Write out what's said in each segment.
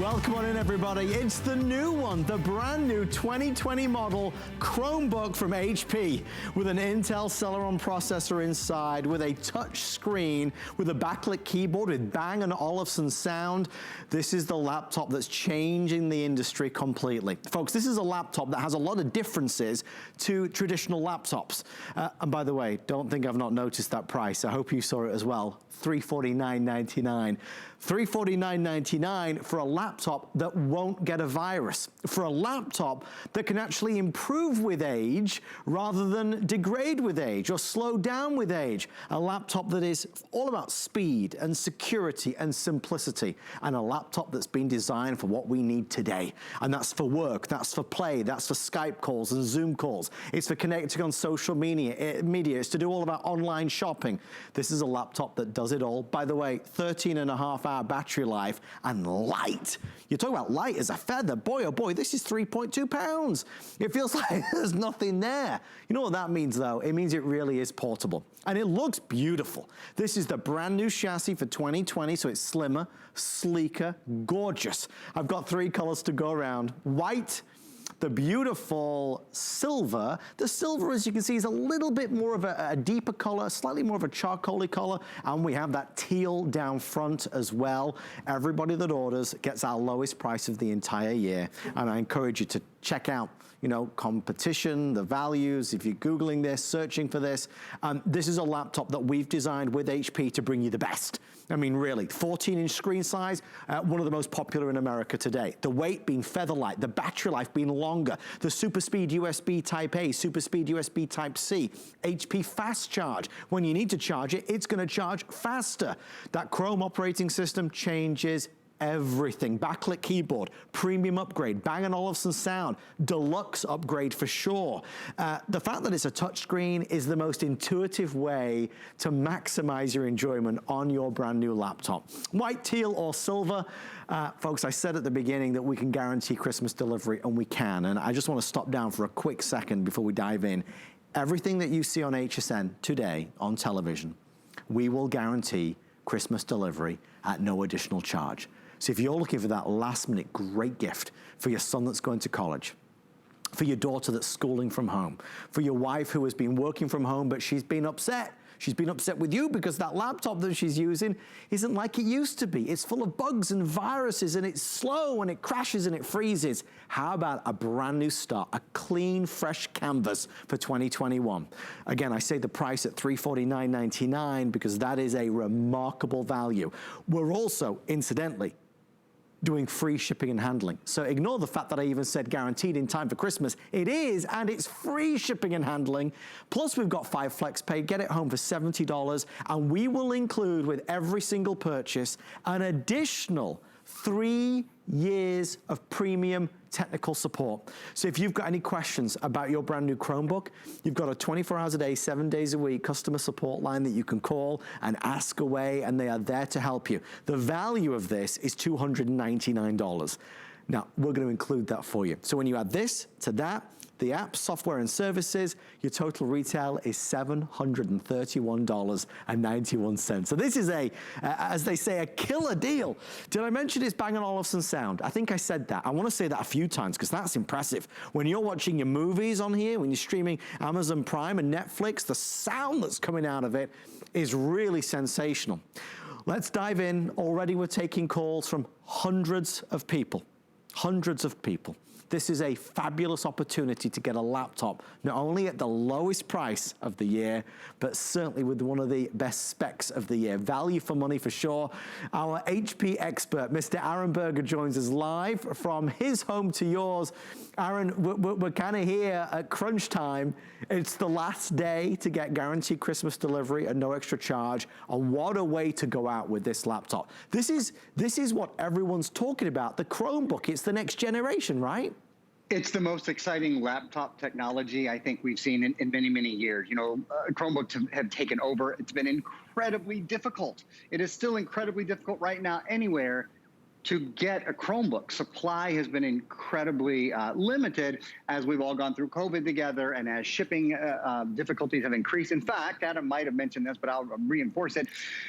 Welcome on in, everybody. It's the new one, the brand new 2020 model Chromebook from HP with an Intel Celeron processor inside, with a touch screen, with a backlit keyboard, with Bang & Olufsen sound. This is the laptop that's changing the industry completely. Folks, this is a laptop that has a lot of differences to traditional laptops. And by the way, don't think I've not noticed that price. I hope you saw it as well. $349.99. $349.99 for a laptop that won't get a virus, for a laptop that can actually improve with age rather than degrade with age or slow down with age. A laptop that is all about speed and security and simplicity, and a laptop that's been designed for what we need today. And that's for work, that's for play, that's for Skype calls and Zoom calls. It's for connecting on social media. It's to do all of our online shopping. This is a laptop that does it all. By the way, 13.5-hour battery life and light. You talk about light as a feather. Boy, oh boy, this is 3.2 pounds. It feels like there's nothing there. You know what that means, though? It means it really is portable. And it looks beautiful. This is the brand new chassis for 2020, so it's slimmer, sleeker, gorgeous. I've got 3 colors to go around. White, the beautiful silver. The silver, as you can see, is a little bit more of a deeper color, slightly more of a charcoaly color, and we have that teal down front as well. Everybody that orders gets our lowest price of the entire year, and I encourage you to check out, you know, competition, the values. If you're Googling this, searching for this, this is a laptop that we've designed with HP to bring you the best. I mean, really, 14-inch screen size, one of the most popular in America today. The weight being feather light, the battery life being longer, the super speed USB Type A, super speed USB Type C, HP fast charge. When you need to charge it, it's gonna charge faster. That Chrome operating system changes everything. Backlit keyboard, premium upgrade, Bang & Olufsen sound, deluxe upgrade for sure. The fact that it's a touchscreen is the most intuitive way to maximize your enjoyment on your brand new laptop. White, teal, or silver. Folks, I said at the beginning that we can guarantee Christmas delivery, and we can. And I just want to stop down for a quick second before we dive in. Everything that you see on HSN today on television, we will guarantee Christmas delivery at no additional charge. So if you're looking for that last minute great gift for your son that's going to college, for your daughter that's schooling from home, for your wife who has been working from home but she's been upset. She's been upset with you because that laptop that she's using isn't like it used to be. It's full of bugs and viruses, and it's slow, and it crashes and it freezes. How about a brand new start, a clean, fresh canvas for 2021? Again, I say the price at $349.99 because that is a remarkable value. We're also, incidentally, doing free shipping and handling. So ignore the fact that I even said guaranteed in time for Christmas. It is, and it's free shipping and handling. Plus we've got 5 flex pay, get it home for $70, and we will include with every single purchase an additional 3 years of premium technical support. So if you've got any questions about your brand new Chromebook, you've got a 24 hours a day, 7 days a week customer support line that you can call and ask away, and they are there to help you. The value of this is $299. Now, we're going to include that for you. So when you add this to that, the app, software, and services, your total retail is $731.91. So this is as they say, a killer deal. Did I mention it's Bang & Olufsen sound? I think I said that. I want to say that a few times because that's impressive. When you're watching your movies on here, when you're streaming Amazon Prime and Netflix, the sound that's coming out of it is really sensational. Let's dive in. Already we're taking calls from hundreds of people. Hundreds of people. This is a fabulous opportunity to get a laptop, not only at the lowest price of the year, but certainly with one of the best specs of the year. Value for money for sure. Our HP expert, Mr. Aaron Berger, joins us live from his home to yours. Aaron, we're kind of here at crunch time. It's the last day to get guaranteed Christmas delivery at no extra charge. And what a way to go out with this laptop. This is what everyone's talking about, the Chromebook. It's the next generation, right? It's the most exciting laptop technology I think we've seen in many, many years. You know, Chromebooks have taken over. It's been incredibly difficult. It is still incredibly difficult right now anywhere to get a Chromebook. Supply has been incredibly limited as we've all gone through COVID together and as shipping difficulties have increased. In fact, Adam might have mentioned this, but I'll reinforce it.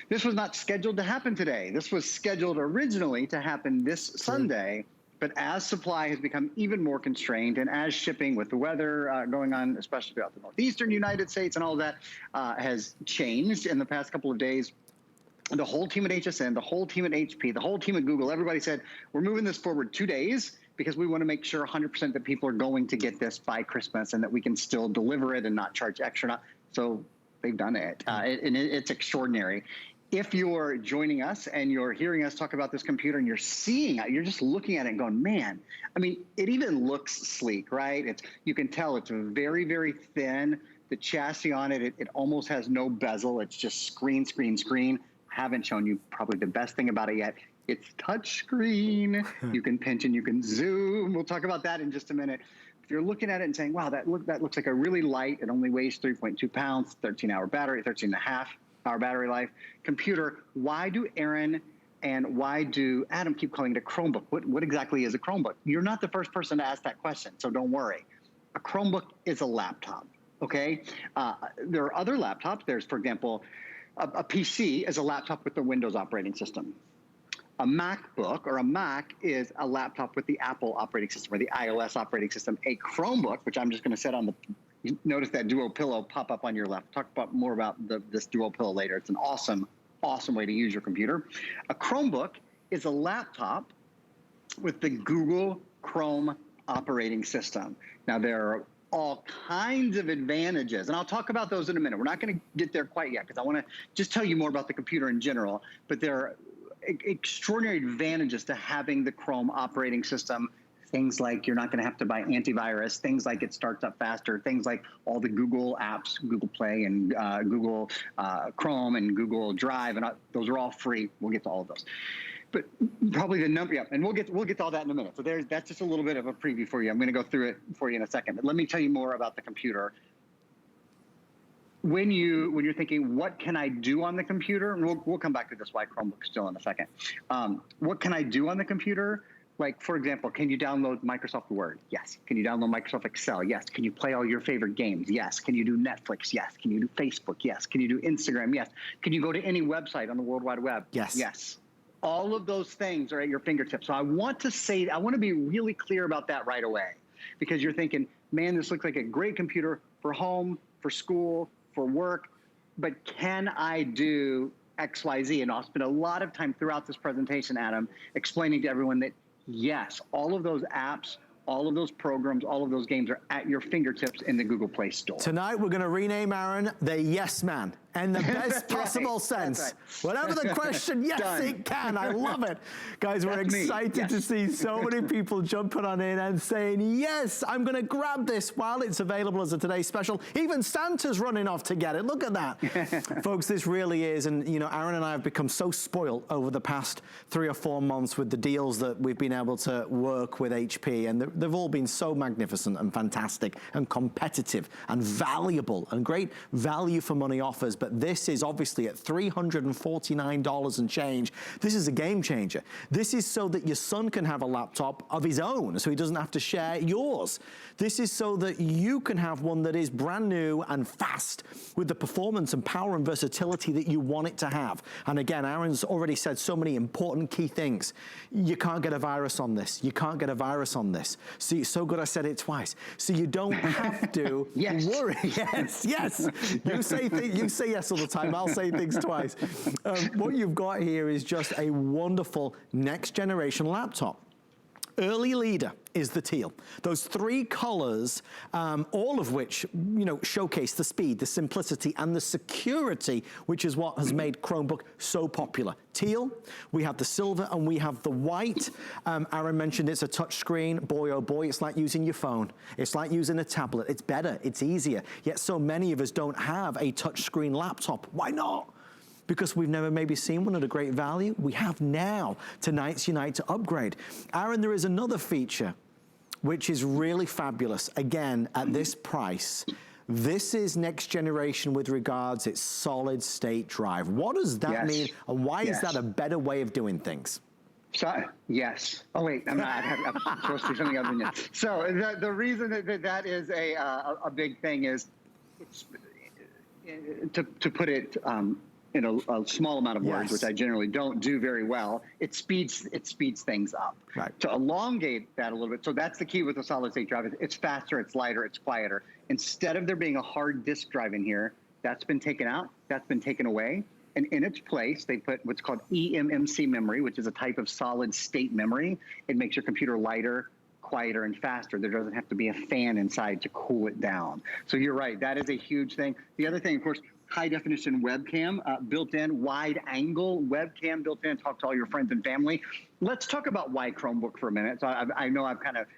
This was not scheduled to happen today. This was scheduled originally to happen this Sunday. But as supply has become even more constrained and as shipping with the weather going on, especially throughout the northeastern United States and all that has changed in the past couple of days, the whole team at HSN, the whole team at HP, the whole team at Google, everybody said, we're moving this forward 2 days because we want to make sure 100% that people are going to get this by Christmas and that we can still deliver it and not charge extra. So they've done it. And it's extraordinary. If you're joining us and you're hearing us talk about this computer and you're seeing it, you're just looking at it and going, man, I mean, it even looks sleek, right? You can tell it's very, very thin. The chassis on it, it almost has no bezel. It's just screen, screen, screen. Haven't shown you probably the best thing about it yet. It's touch screen. You can pinch and you can zoom. We'll talk about that in just a minute. If you're looking at it and saying, wow, that looks like a really light, it only weighs 3.2 pounds, 13-hour battery, 13.5-hour battery life computer, why do Aaron and why do Adam keep calling it a Chromebook? What exactly is a Chromebook? You're not the first person to ask that question, so don't worry. A Chromebook is a laptop, okay? There are other laptops. There's, for example, a PC is a laptop with the Windows operating system. A MacBook or a Mac is a laptop with the Apple operating system or the iOS operating system. A Chromebook, which I'm just going to set on the, notice that dual pillow pop up on your left. Talk more about this dual pillow later. It's an awesome, awesome way to use your computer. A Chromebook is a laptop with the Google Chrome operating system. Now, there are all kinds of advantages, and I'll talk about those in a minute. We're not going to get there quite yet because I want to just tell you more about the computer in general, but there are extraordinary advantages to having the Chrome operating system. Things like you're not going to have to buy antivirus, things like it starts up faster, things like all the Google apps, Google Play and Google Chrome and Google Drive, and those are all free. We'll get to all of those. But probably the number, yeah, and we'll get to all that in a minute. So that's just a little bit of a preview for you. I'm going to go through it for you in a second. But let me tell you more about the computer. When you're thinking, what can I do on the computer? And we'll come back to this why Chromebook's still in a second. What can I do on the computer? Like, for example, can you download Microsoft Word? Yes. Can you download Microsoft Excel? Yes. Can you play all your favorite games? Yes. Can you do Netflix? Yes. Can you do Facebook? Yes. Can you do Instagram? Yes. Can you go to any website on the World Wide Web? Yes. Yes. All of those things are at your fingertips. So I want to be really clear about that right away, because you're thinking, man, this looks like a great computer for home, for school, for work, but can I do X, Y, Z? And I'll spend a lot of time throughout this presentation, Adam, explaining to everyone that yes, all of those apps, all of those programs, all of those games are at your fingertips in the Google Play Store. Tonight, we're going to rename Aaron the Yes Man in the best possible sense. Right. Whatever the question, yes, it can. I love it. Guys, we're excited to see so many people jumping on in and saying, yes, I'm going to grab this while it's available as a today's special. Even Santa's running off to get it. Look at that. Folks, this really is. And, you know, Aaron and I have become so spoiled over the past 3 or 4 months with the deals that we've been able to work with HP. And they've all been so magnificent and fantastic and competitive and valuable and great value for money offers. But this is obviously at $349 and change. This is a game changer. This is so that your son can have a laptop of his own, so he doesn't have to share yours. This is so that you can have one that is brand new and fast with the performance and power and versatility that you want it to have. And again, Aaron's already said so many important key things. You can't get a virus on this. You can't get a virus on this. See, so good I said it twice. So you don't have to worry. Yes, yes. You say yes all the time. I'll say things twice. What you've got here is just a wonderful next generation laptop. Early leader is the teal. Those 3 colors, all of which, you know, showcase the speed, the simplicity, and the security, which is what has made Chromebook so popular. Teal, we have the silver, and we have the white. Aaron mentioned it's a touch screen. Boy, oh boy, it's like using your phone. It's like using a tablet. It's better, it's easier. Yet so many of us don't have a touch screen laptop. Why not? Because we've never maybe seen one at a great value. We have now. Tonight's your night to upgrade. Aaron, there is another feature which is really fabulous. Again, at this price, this is next generation with regards its solid state drive. What does that mean, and why is that a better way of doing things? So, yes. Oh wait, I'm not. I'm supposed to do something other than that. So the reason that is a big thing is, it's, to put it in a small amount of words, which I generally don't do very well. It speeds things up. Right. To elongate that a little bit. So that's the key with the solid state drive. It's faster, it's lighter, it's quieter. Instead of there being a hard disk drive in here, that's been taken out. That's been taken away. And in its place, they put what's called eMMC memory, which is a type of solid state memory. It makes your computer lighter, quieter, and faster. There doesn't have to be a fan inside to cool it down. So you're right, that is a huge thing. The other thing, of course, high definition webcam built in, wide angle webcam built in, talk to all your friends and family. Let's talk about why Chromebook for a minute. So I know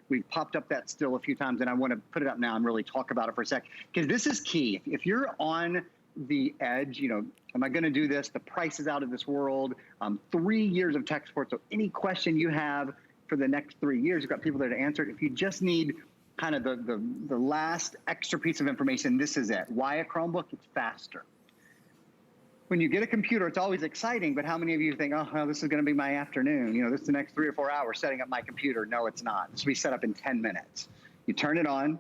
we've popped up that still a few times, and I want to put it up now and really talk about it for a sec, because this is key. If you're on the edge, you know, am I going to do this? The price is out of this world. 3 years of tech support. So any question you have for the next 3 years, you've got people there to answer it. If you just need kind of the last extra piece of information, this is it. Why a Chromebook? It's faster. When you get a computer, it's always exciting, but how many of you think, oh, well, this is going to be my afternoon? You know, this is the next 3 or 4 hours setting up my computer. No, it's not. This will be set up in 10 minutes. You turn it on.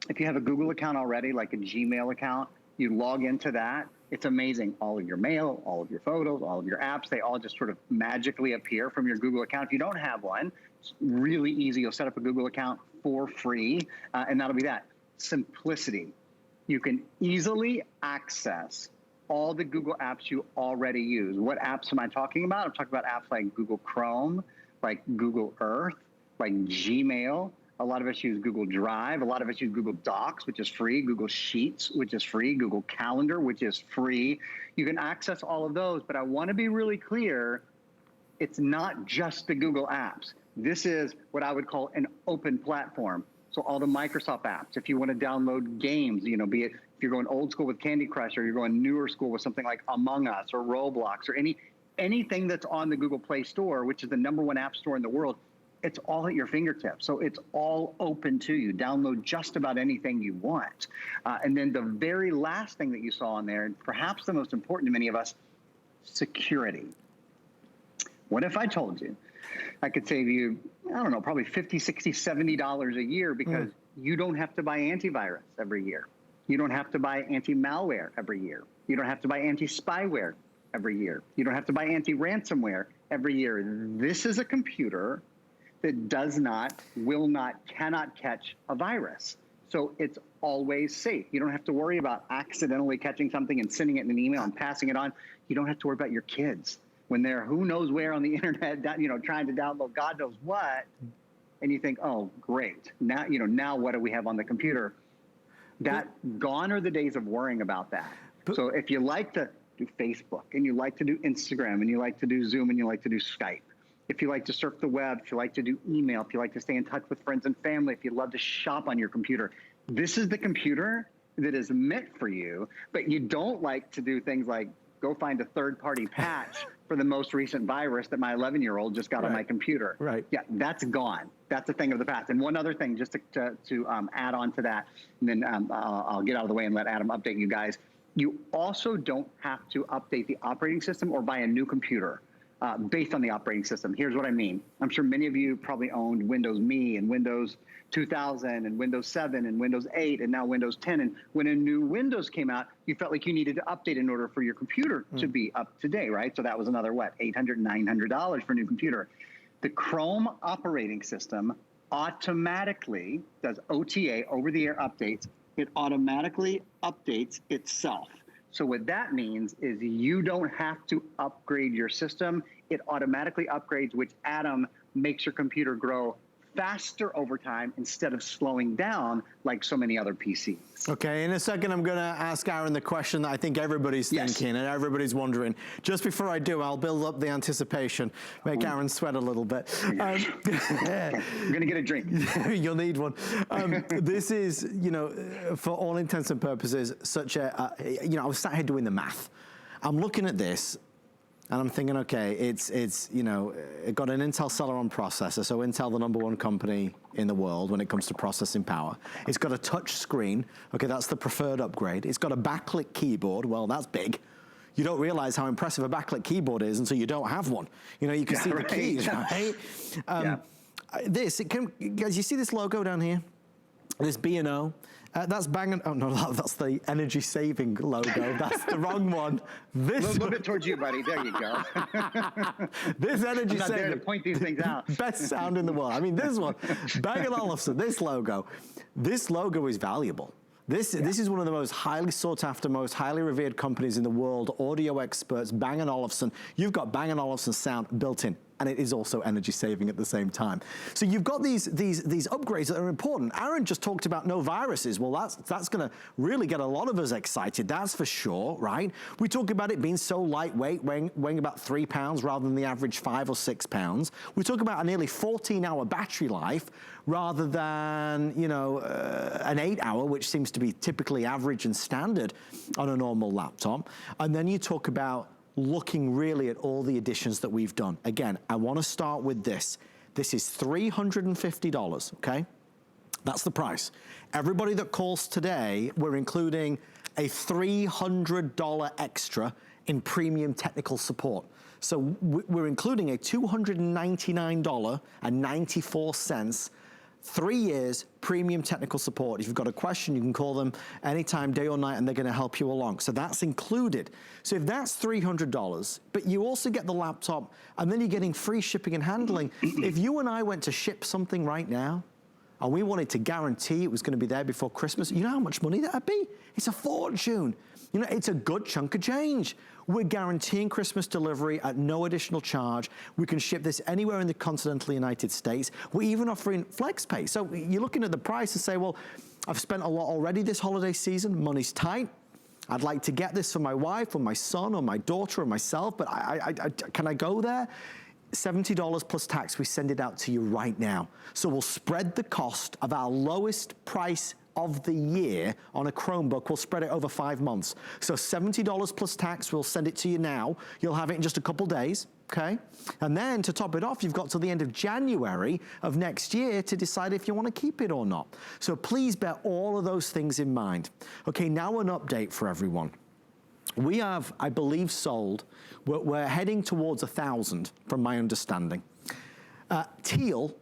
If you have a Google account already, like a Gmail account, you log into that. It's amazing. All of your mail, all of your photos, all of your apps, they all just sort of magically appear from your Google account. If you don't have one, it's really easy. You'll set up a Google account for free, and that'll be that. Simplicity. You can easily access all the Google apps you already use. What apps am I talking about? I'm talking about apps like Google Chrome, like Google Earth, like Gmail. A lot of us use Google Drive. A lot of us use Google Docs, which is free. Google Sheets, which is free. Google Calendar, which is free. You can access all of those, but I want to be really clear. It's not just the Google apps. This is what I would call an open platform. So all the Microsoft apps, if you want to download games, you know, be it if you're going old school with Candy Crush, or you're going newer school with something like Among Us or Roblox, or anything that's on the Google Play Store, which is the #1 app store in the world, it's all at your fingertips. So it's all open to you. Download just about anything you want. And then the very last thing that you saw on there, and perhaps the most important to many of us, security. What if I told you I could save you, I don't know, probably $50, $60, $70 a year because you don't have to buy antivirus every year. You don't have to buy anti-malware every year. You don't have to buy anti-spyware every year. You don't have to buy anti-ransomware every year. This is a computer that does not, will not, cannot catch a virus. So it's always safe. You don't have to worry about accidentally catching something and sending it in an email and passing it on. You don't have to worry about your kids when they're who knows where on the internet, you know, trying to download God knows what, and you think, oh, great. Now, you know, now what do we have on the computer? Gone are the days of worrying about that. So if you like to do Facebook, and you like to do Instagram, and you like to do Zoom, and you like to do Skype, if you like to surf the web, if you like to do email, if you like to stay in touch with friends and family, if you love to shop on your computer, this is the computer that is meant for you. But you don't like to do things like go find a third-party patch for the most recent virus that my 11-year-old just got on my computer. Right. Yeah, that's gone. That's a thing of the past. And one other thing, just to add on to that, and then I'll get out of the way and let Adam update you guys. You also don't have to update the operating system or buy a new computer based on the operating system. Here's what I mean. I'm sure many of you probably owned Windows Me and Windows 2000 and Windows 7 and Windows 8 and now Windows 10. And when a new Windows came out, you felt like you needed to update in order for your computer to be up to date, right? So that was another, what, $800, $900 for a new computer. The Chrome operating system automatically does OTA, over-the-air updates. It automatically updates itself. So what that means is you don't have to upgrade your system. It automatically upgrades, which, Adam, makes your computer grow faster over time instead of slowing down like so many other PCs. Okay, in a second I'm going to ask Aaron the question that I think everybody's thinking and everybody's wondering. Just before I do, I'll build up the anticipation, make Aaron sweat a little bit. I'm going to get a drink. You'll need one. This is, you know, for all intents and purposes, such a, you know, I was sat here doing the math. I'm looking at this, and I'm thinking, okay, it's you know, it got an Intel Celeron processor, so Intel, the #1 company in the world when it comes to processing power. It's got a touch screen, okay, that's the preferred upgrade. It's got a backlit keyboard, well, that's big. you don't realize how impressive a backlit keyboard is until you don't have one. You know, you can see the keys, right? Guys, you see this logo down here? This B&O. That's Bang & oh no, that's the energy saving logo. That's the wrong one. This a little bit towards you, buddy. There you go. This energy saving. I'm not there to point these things out. Best sound in the world. I mean, this one, Bang & Olufsen, this logo is valuable. This is one of the most highly sought after, most highly revered companies in the world, audio experts, Bang & Olufsen. You've got Bang & Olufsen sound built in, and it is also energy saving at the same time. So you've got these upgrades that are important. Aaron just talked about no viruses. Well, that's gonna really get a lot of us excited, that's for sure, right? We talk about it being so lightweight, weighing about 3 pounds rather than the average 5 or 6 pounds. We talk about a nearly 14-hour battery life rather than, you know, an 8-hour, which seems to be typically average and standard on a normal laptop. And then you talk about looking really at all the additions that we've done. Again, I want to start with this. This is $350, okay? That's the price. Everybody that calls today, we're including a $300 extra in premium technical support. So we're including a $299.94 3 years premium technical support. If you've got a question, you can call them anytime, day or night, and they're gonna help you along. So that's included. So if that's $300, but you also get the laptop, and then you're getting free shipping and handling. If you and I went to ship something right now, and we wanted to guarantee it was gonna be there before Christmas, you know how much money that'd be? It's a fortune. You know, it's a good chunk of change. We're guaranteeing Christmas delivery at no additional charge. We can ship this anywhere in the continental United States. We're even offering flex pay. So you're looking at the price and say, well, I've spent a lot already this holiday season, money's tight. I'd like to get this for my wife or my son or my daughter or myself, but can I go there? $70 plus tax, we send it out to you right now. So we'll spread the cost of our lowest price of the year on a Chromebook. We'll spread it over 5 months. So $70 plus tax, we'll send it to you now. You'll have it in just a couple days, okay? And then to top it off, you've got till the end of January of next year to decide if you want to keep it or not. So please bear all of those things in mind. Okay, now an update for everyone. We have, I believe, sold, we're heading towards 1,000 from my understanding. Teal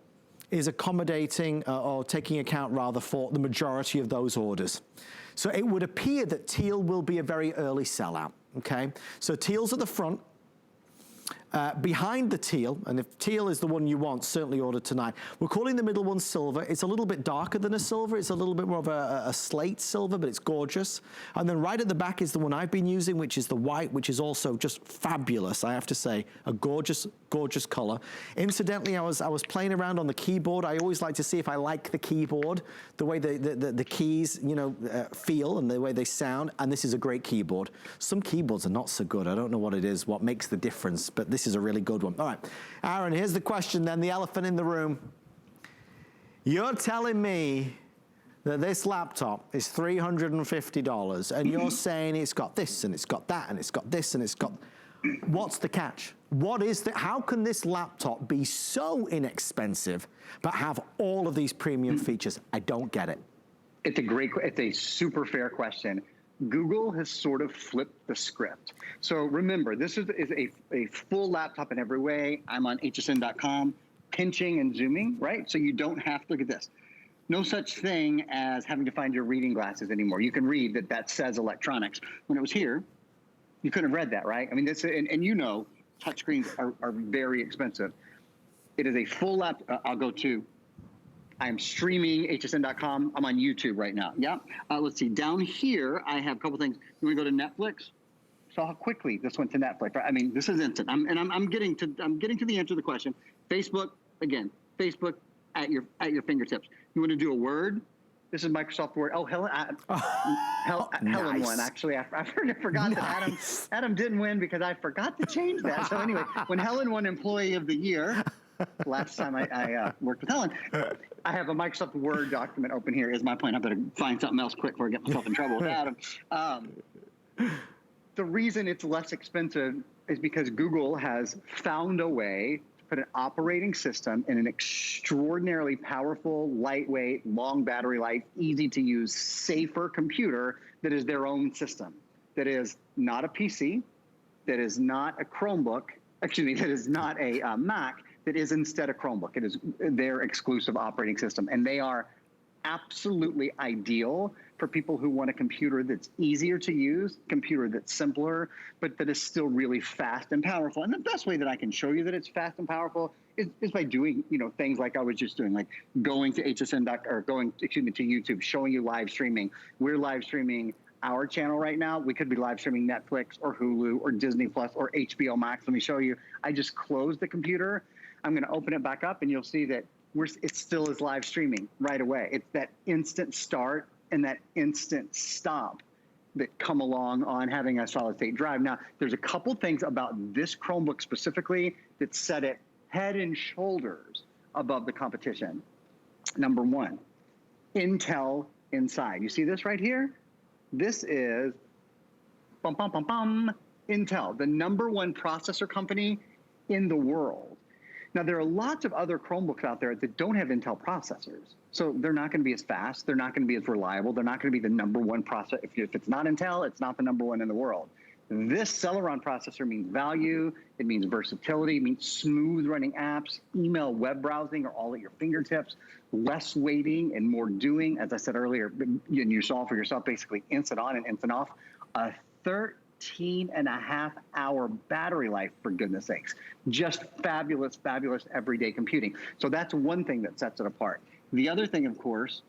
is accommodating or taking account rather for the majority of those orders. So it would appear that Teal will be a very early sellout, okay? So Teal's at the front. Behind the Teal, and if Teal is the one you want, certainly order tonight. We're calling the middle one silver. It's a little bit darker than a silver. It's a little bit more of a slate silver, but it's gorgeous. And then right at the back is the one I've been using, which is the white, which is also just fabulous, I have to say. A gorgeous, gorgeous color. Incidentally, I was playing around on the keyboard. I always like to see if I like the keyboard, the way the keys, you know, feel and the way they sound, and this is a great keyboard. Some keyboards are not so good. I don't know what it is, what makes the difference, but this is a really good one. All right, Aaron, here's the question then, the elephant in the room. You're telling me that this laptop is $350 and you're saying it's got this and it's got that and it's got this and it's got, what's the catch? What is the, how can this laptop be so inexpensive but have all of these premium features? I don't get it. It's a super fair question. Google has sort of flipped the script. So remember, this is a full laptop in every way. I'm on hsn.com, pinching and zooming, right? So you don't have to look at this. No such thing as having to find your reading glasses anymore. You can read that says electronics. When it was here, you couldn't have read that, right? I mean, this, and you know, touchscreens are very expensive. It is a full laptop. I'll go to, I'm streaming hsn.com. I'm on YouTube right now. Yeah. Let's see. Down here, I have a couple things. You want to go to Netflix? So how quickly this went to Netflix? Right? I mean, this is instant. I'm getting to the answer to the question. Facebook, again, Facebook at your fingertips. You want to do a Word? This is Microsoft Word. Oh, Helen nice. won. Actually, I forgot that Adam didn't win because I forgot to change that. So anyway, when Helen won Employee of the Year, last time I worked with Helen, I have a Microsoft Word document open here. Is my point. I better find something else quick before I get myself in trouble with Adam. The reason it's less expensive is because Google has found a way to put an operating system in an extraordinarily powerful, lightweight, long battery life, easy to use, safer computer that is their own system. That is not a PC, that is not a Chromebook, excuse me, that is not a Mac, that is instead a Chromebook. It is their exclusive operating system. And they are absolutely ideal for people who want a computer that's easier to use, computer that's simpler, but that is still really fast and powerful. And the best way that I can show you that it's fast and powerful is by doing, things like I was just doing, like going to HSN or going, to YouTube, showing you live streaming. We're live streaming our channel right now. We could be live streaming Netflix or Hulu or Disney Plus or HBO Max. Let me show you. I just closed the computer. I'm going to open it back up, and you'll see that it still is live streaming right away. It's that instant start and that instant stop that come along on having a solid state drive. Now, there's a couple things about this Chromebook specifically that set it head and shoulders above the competition. Number one, Intel inside. You see this right here? This is Intel, the #1 processor company in the world. Now, there are lots of other Chromebooks out there that don't have Intel processors. So they're not going to be as fast. They're not going to be as reliable. They're not going to be the #1 processor. If it's not Intel, it's not the #1 in the world. This Celeron processor means value. It means versatility. It means smooth running apps. Email, web browsing are all at your fingertips. Less waiting and more doing. As I said earlier, you saw for yourself basically instant on and instant off. A 13.5-hour battery life, for goodness sakes. Just fabulous, fabulous everyday computing. So that's one thing that sets it apart. The other thing, of course,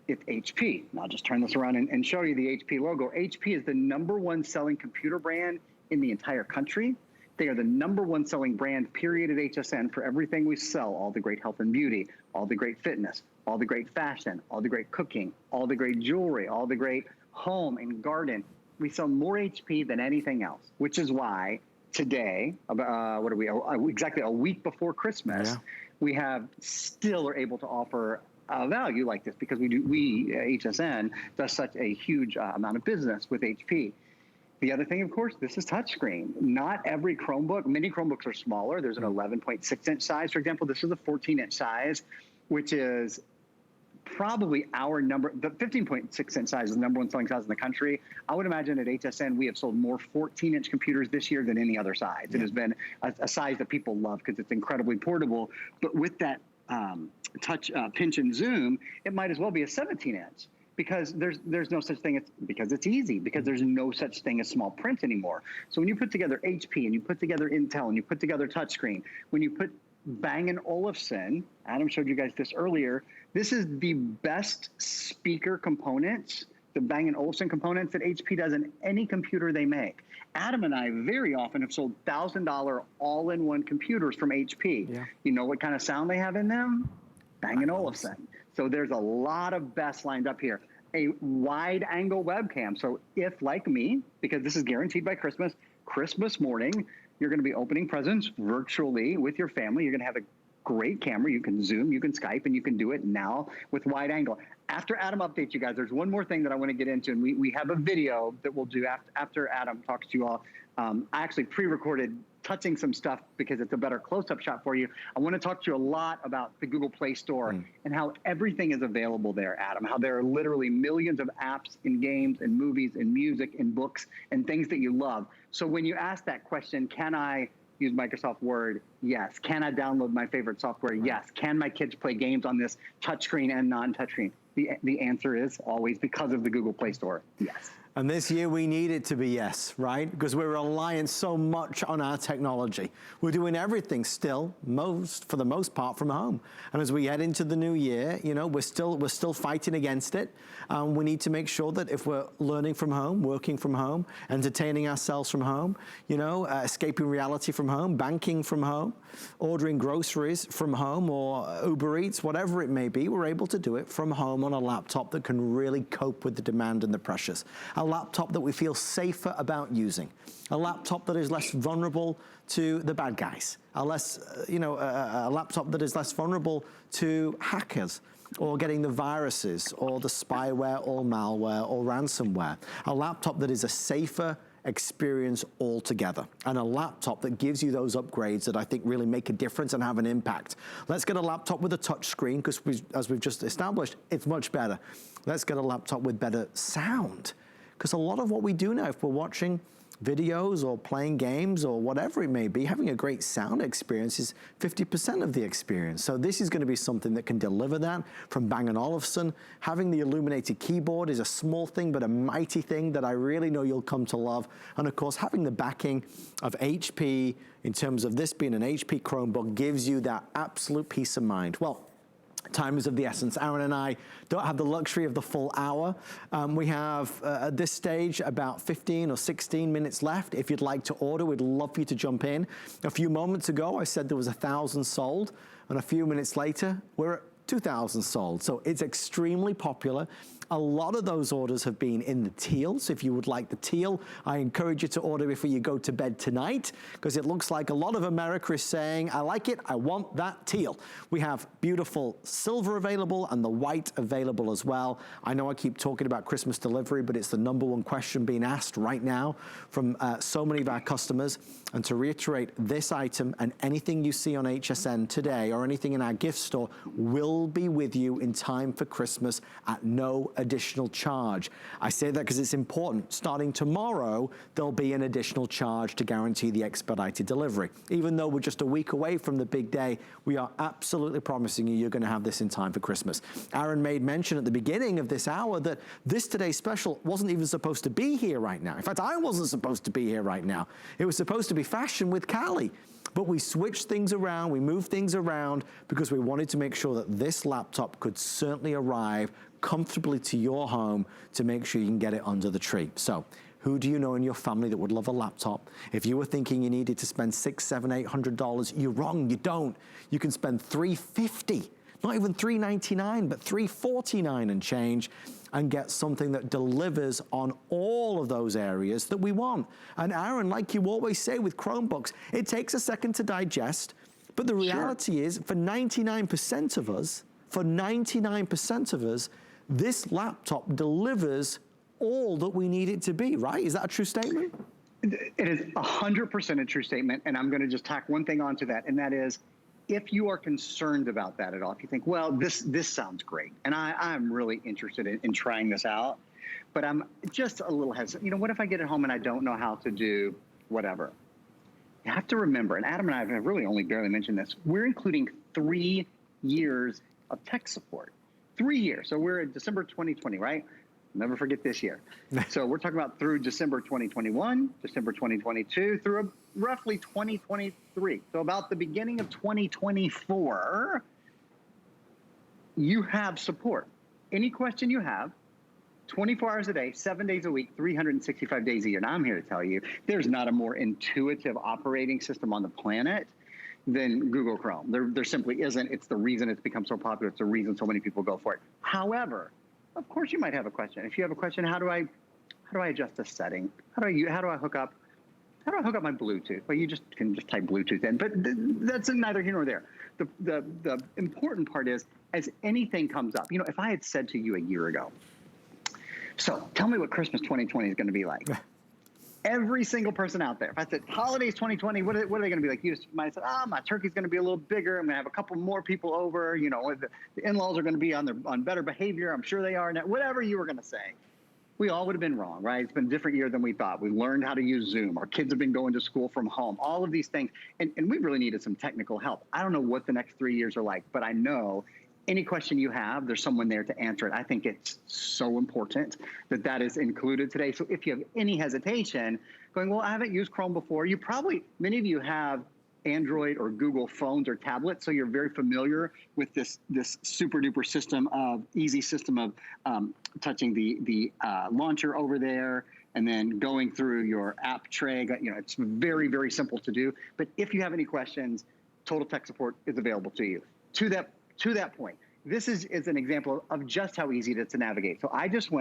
it's HP. I'll just turn this around and show you the HP logo. HP is the #1 selling computer brand in the entire country. They are the #1 selling brand, period, at HSN for everything we sell, all the great health and beauty, all the great fitness, all the great fashion, all the great cooking, all the great jewelry, all the great home and garden. We sell more HP than anything else, which is why today, exactly a week before Christmas, we still are able to offer a value like this because HSN does such a huge amount of business with HP. The other thing, of course, this is touchscreen. Not every Chromebook, many Chromebooks are smaller. There's an 11.6-inch size, for example. This is a 14-inch size, which is probably the 15.6-inch size is the #1 selling size in the country. I would imagine at HSN we have sold more 14-inch computers this year than any other size. It has been a size that people love because it's incredibly portable. But with that touch, pinch, and zoom, it might as well be a 17-inch because there's no such thing because it's easy, because there's no such thing as small print anymore. So when you put together HP and you put together Intel and you put together touchscreen, when you put Bang & Olufsen, Adam showed you guys this earlier, this is the best speaker components, the Bang & Olufsen components that HP does in any computer they make. Adam and I very often have sold $1,000 all-in-one computers from HP. Yeah. You know what kind of sound they have in them? Bang & Olufsen. So there's a lot of best lined up here. A wide-angle webcam. So if, like me, because this is guaranteed by Christmas morning, you're going to be opening presents virtually with your family. You're going to have a great camera. You can Zoom, you can Skype, and you can do it now with wide angle. After Adam updates you guys, there's one more thing that I want to get into, and we have a video that we'll do after Adam talks to you all. I actually pre-recorded touching some stuff because it's a better close-up shot for you. I want to talk to you a lot about the Google Play Store and how everything is available there, Adam, how there are literally millions of apps and games and movies and music and books and things that you love. So when you ask that question, can I use Microsoft Word? Yes. Can I download my favorite software? Yes. Can my kids play games on this touchscreen and non-touchscreen? The answer is always, because of the Google Play Store, yes. And this year we need it to be yes, right? Because we're relying so much on our technology. We're doing everything still, for the most part, from home. And as we head into the new year, we're still fighting against it. We need to make sure that if we're learning from home, working from home, entertaining ourselves from home, escaping reality from home, banking from home, ordering groceries from home or Uber Eats, whatever it may be, we're able to do it from home on a laptop that can really cope with the demand and the pressures. A laptop that we feel safer about using. A laptop that is less vulnerable to the bad guys. A laptop that is less vulnerable to hackers or getting the viruses or the spyware or malware or ransomware. A laptop that is a safer experience altogether, and a laptop that gives you those upgrades that I think really make a difference and have an impact. Let's get a laptop with a touch screen, because as we've just established, it's much better. Let's get a laptop with better sound, because a lot of what we do now, if we're watching videos or playing games or whatever it may be, having a great sound experience is 50% of the experience. So this is going to be something that can deliver that from Bang & Olufsen. Having the illuminated keyboard is a small thing, but a mighty thing that I really know you'll come to love. And of course, having the backing of HP in terms of this being an HP Chromebook gives you that absolute peace of mind. Well, time is of the essence. Aaron and I don't have the luxury of the full hour. We have, at this stage, about 15 or 16 minutes left. If you'd like to order, we'd love for you to jump in. A few moments ago, I said there was 1,000 sold, and a few minutes later, we're at 2,000 sold. So it's extremely popular. A lot of those orders have been in the teal. So if you would like the teal, I encourage you to order before you go to bed tonight, because it looks like a lot of America is saying, I like it, I want that teal. We have beautiful silver available and the white available as well. I know I keep talking about Christmas delivery, but it's the #1 question being asked right now from so many of our customers. And to reiterate, this item and anything you see on HSN today or anything in our gift store will be with you in time for Christmas at no additional charge. I say that because it's important. Starting tomorrow, there'll be an additional charge to guarantee the expedited delivery. Even though we're just a week away from the big day, we are absolutely promising you you're going to have this in time for Christmas. Aaron made mention at the beginning of this hour that this today's special wasn't even supposed to be here right now. In fact, I wasn't supposed to be here right now. It was supposed to be fashion with Callie. But we switched things around, we moved things around because we wanted to make sure that this laptop could certainly arrive comfortably to your home to make sure you can get it under the tree. So who do you know in your family that would love a laptop? If you were thinking you needed to spend $600, $700, $800, you're wrong, you don't. You can spend $350, not even $399, but $349 and change, and get something that delivers on all of those areas that we want. And Aaron, like you always say with Chromebooks, it takes a second to digest, but the reality is for 99% of us, this laptop delivers all that we need it to be, right? Is that a true statement? It is 100% a true statement, and I'm going to just tack one thing onto that, and that is, if you are concerned about that at all, if you think, well, this sounds great, and I'm really interested in trying this out, but I'm just a little hesitant. You know, what if I get it home and I don't know how to do whatever? You have to remember, and Adam and I have really only barely mentioned this, we're including 3 years of tech support. 3 years. So we're in December 2020, right? Never forget this year. So we're talking about through December 2021, December 2022, through roughly 2023. So about the beginning of 2024, you have support. Any question you have, 24 hours a day, 7 days a week, 365 days a year. Now I'm here to tell you, there's not a more intuitive operating system on the planet than Google Chrome. There simply isn't. It's the reason it's become so popular. It's the reason so many people go for it. However, of course you might have a question. If you have a question, how do I adjust this setting? How do I hook up my Bluetooth? Well, you can just type Bluetooth in, but that's neither here nor there. The important part is, as anything comes up, you know, if I had said to you a year ago, so tell me what Christmas 2020 is going to be like. Every single person out there, if I said holidays 2020, what are they going to be like? You just might say, my turkey's going to be a little bigger. I'm going to have a couple more people over. You know, the in-laws are going to be on better behavior. I'm sure they are now. Whatever you were going to say, we all would have been wrong, right? It's been a different year than we thought. We learned how to use Zoom. Our kids have been going to school from home. All of these things, and we really needed some technical help. I don't know what the next 3 years are like, but I know any question you have, there's someone there to answer it. I think it's so important that is included today. So if you have any hesitation, going, well, I haven't used Chrome before, many of you have Android or Google phones or tablets, so you're very familiar with this super duper easy system of touching the launcher over there and then going through your app tray. You know, it's very, very simple to do. But if you have any questions, Total Tech Support is available to you. To that point, this is an example of just how easy it is to navigate. So I just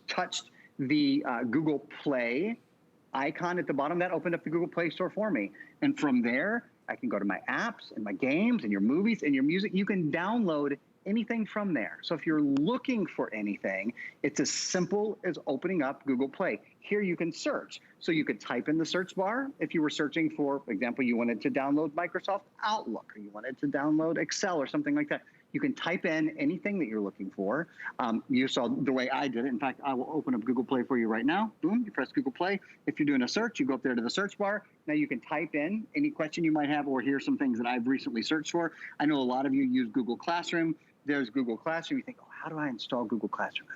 touched the Google Play icon at the bottom. That opened up the Google Play Store for me. And from there, I can go to my apps and my games and your movies and your music. You can download anything from there. So if you're looking for anything, it's as simple as opening up Google Play. Here you can search. So you could type in the search bar if you were searching for example, you wanted to download Microsoft Outlook or you wanted to download Excel or something like that. You can type in anything that you're looking for. You saw the way I did it. In fact, I will open up Google Play for you right now. Boom, you press Google Play. If you're doing a search, you go up there to the search bar. Now you can type in any question you might have, or here's some things that I've recently searched for. I know a lot of you use Google Classroom. There's Google Classroom. You think, oh, how do I install Google Classroom?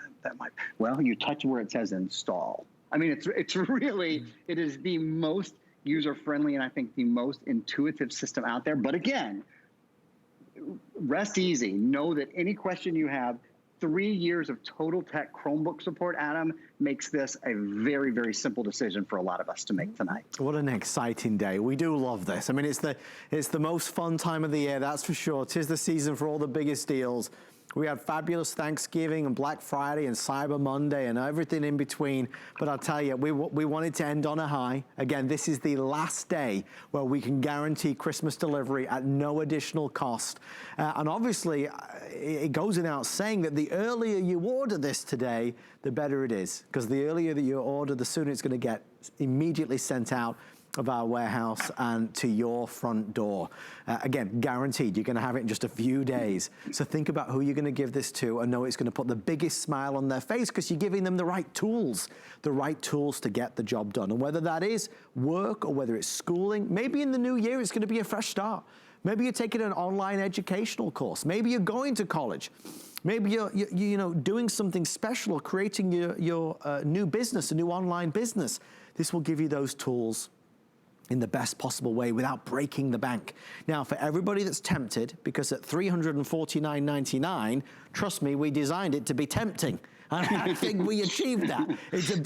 Well, you touch where it says install. I mean, it's really, it is the most user-friendly and I think the most intuitive system out there. But again, rest easy. Know that any question you have, 3 years of Total Tech Chromebook support, Adam, makes this a very, very simple decision for a lot of us to make tonight. What an exciting day. We do love this. I mean, it's the most fun time of the year, that's for sure. 'Tis the season for all the biggest deals. We had fabulous Thanksgiving and Black Friday and Cyber Monday and everything in between. But I'll tell you, we wanted to end on a high. Again, this is the last day where we can guarantee Christmas delivery at no additional cost. And obviously, it goes without saying that the earlier you order this today, the better it is. Because the earlier that you order, the sooner it's going to get immediately sent out of our warehouse and to your front door. Again, guaranteed, you're gonna have it in just a few days. So think about who you're gonna give this to and know it's gonna put the biggest smile on their face because you're giving them the right tools to get the job done. And whether that is work or whether it's schooling, maybe in the new year, it's gonna be a fresh start. Maybe you're taking an online educational course. Maybe you're going to college. Maybe you're doing something special or creating your new business, a new online business. This will give you those tools in the best possible way without breaking the bank. Now, for everybody that's tempted, because at $349.99, trust me, we designed it to be tempting. And I think we achieved that. It's a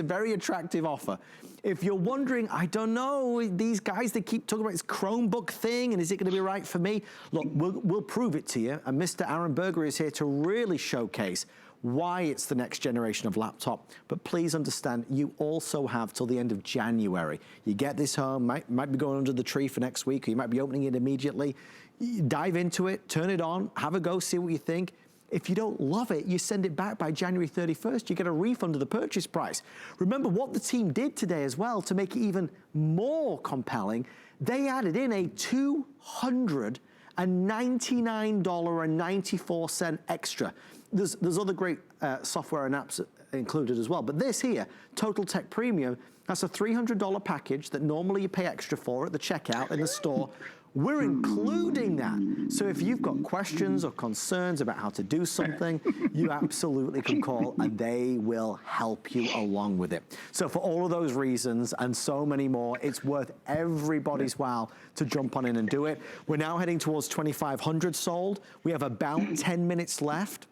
very attractive offer. If you're wondering, I don't know, these guys, they keep talking about this Chromebook thing, and is it gonna be right for me? Look, we'll prove it to you, and Mr. Aaron Berger is here to really showcase why it's the next generation of laptop. But please understand, you also have till the end of January. You get this home, might be going under the tree for next week, or you might be opening it immediately. You dive into it, turn it on, have a go, see what you think. If you don't love it, you send it back by January 31st, you get a refund of the purchase price. Remember what the team did today as well to make it even more compelling. They added in a $299.94 extra. There's other great software and apps included as well. But this here, Total Tech Premium, that's a $300 package that normally you pay extra for at the checkout in the store. We're including that. So if you've got questions or concerns about how to do something, you absolutely can call and they will help you along with it. So for all of those reasons and so many more, it's worth everybody's while to jump on in and do it. We're now heading towards 2,500 sold. We have about 10 minutes left.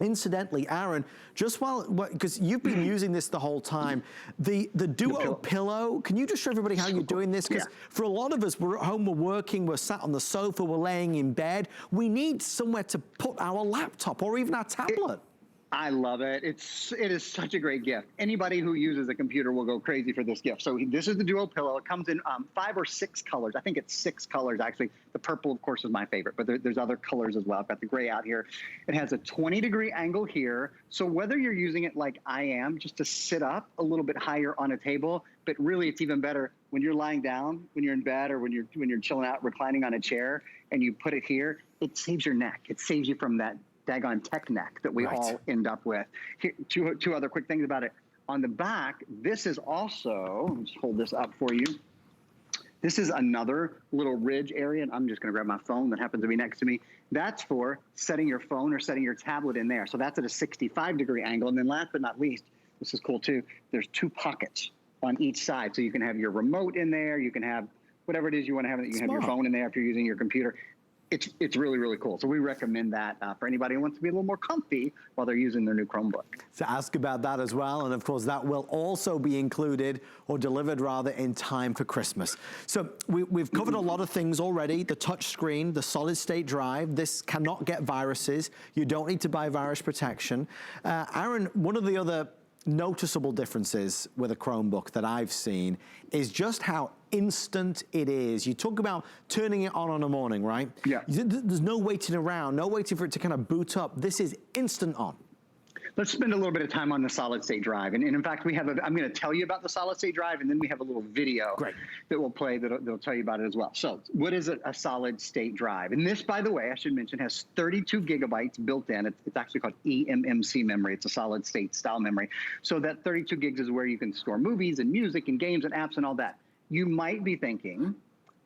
Incidentally, Aaron, just because you've been using this the whole time, the Duo Pillow, can you just show everybody how you're doing this? Because for a lot of us, we're at home, we're working, we're sat on the sofa, we're laying in bed. We need somewhere to put our laptop or even our tablet. I love it. It is such a great gift. Anybody who uses a computer will go crazy for this gift. So this is the Duo Pillow. It comes in 5 or 6 colors. I think it's 6 colors, actually. The purple, of course, is my favorite, but there's other colors as well. I've got the gray out here. It has a 20-degree angle here. So whether you're using it like I am, just to sit up a little bit higher on a table, but really it's even better when you're lying down, when you're in bed, or when you're chilling out, reclining on a chair, and you put it here, it saves your neck. It saves you from that daggone tech neck that we all end up with. Here, two other quick things about it. On the back, this is also, let me just hold this up for you. This is another little ridge area, and I'm just gonna grab my phone that happens to be next to me. That's for setting your phone or setting your tablet in there. So that's at a 65-degree angle. And then last but not least, this is cool too, there's 2 pockets on each side. So you can have your remote in there, you can have whatever it is you wanna have, you can have your phone in there if you're using your computer. It's really, really cool. So we recommend that for anybody who wants to be a little more comfy while they're using their new Chromebook. So ask about that as well. And of course, that will also be included or delivered rather in time for Christmas. So we've covered a lot of things already. The touch screen, the solid state drive, this cannot get viruses. You don't need to buy virus protection. Aaron, one of the other noticeable differences with a Chromebook that I've seen is just how instant it is. You talk about turning it on a morning, right? Yeah. There's no waiting around, no waiting for it to kind of boot up. This is instant on. Let's spend a little bit of time on the solid state drive. And in fact, I'm going to tell you about the solid state drive, and then we have a little video that will play that'll tell you about it as well. So what is a solid state drive? And this, by the way, I should mention, has 32 gigabytes built in. It's actually called eMMC memory. It's a solid state style memory. So that 32 gigs is where you can store movies and music and games and apps and all that. You might be thinking,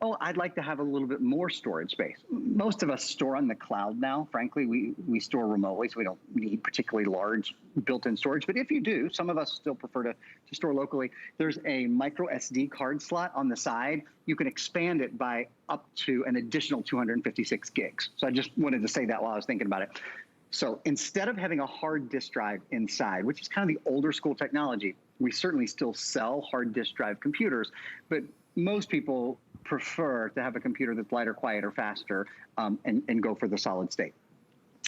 oh, I'd like to have a little bit more storage space. Most of us store on the cloud now. Frankly, we store remotely, so we don't need particularly large built-in storage. But if you do, some of us still prefer to store locally. There's a micro SD card slot on the side. You can expand it by up to an additional 256 gigs. So I just wanted to say that while I was thinking about it. So instead of having a hard disk drive inside, which is kind of the older school technology, we certainly still sell hard disk drive computers, but most people prefer to have a computer that's lighter, quieter, faster, and go for the solid state.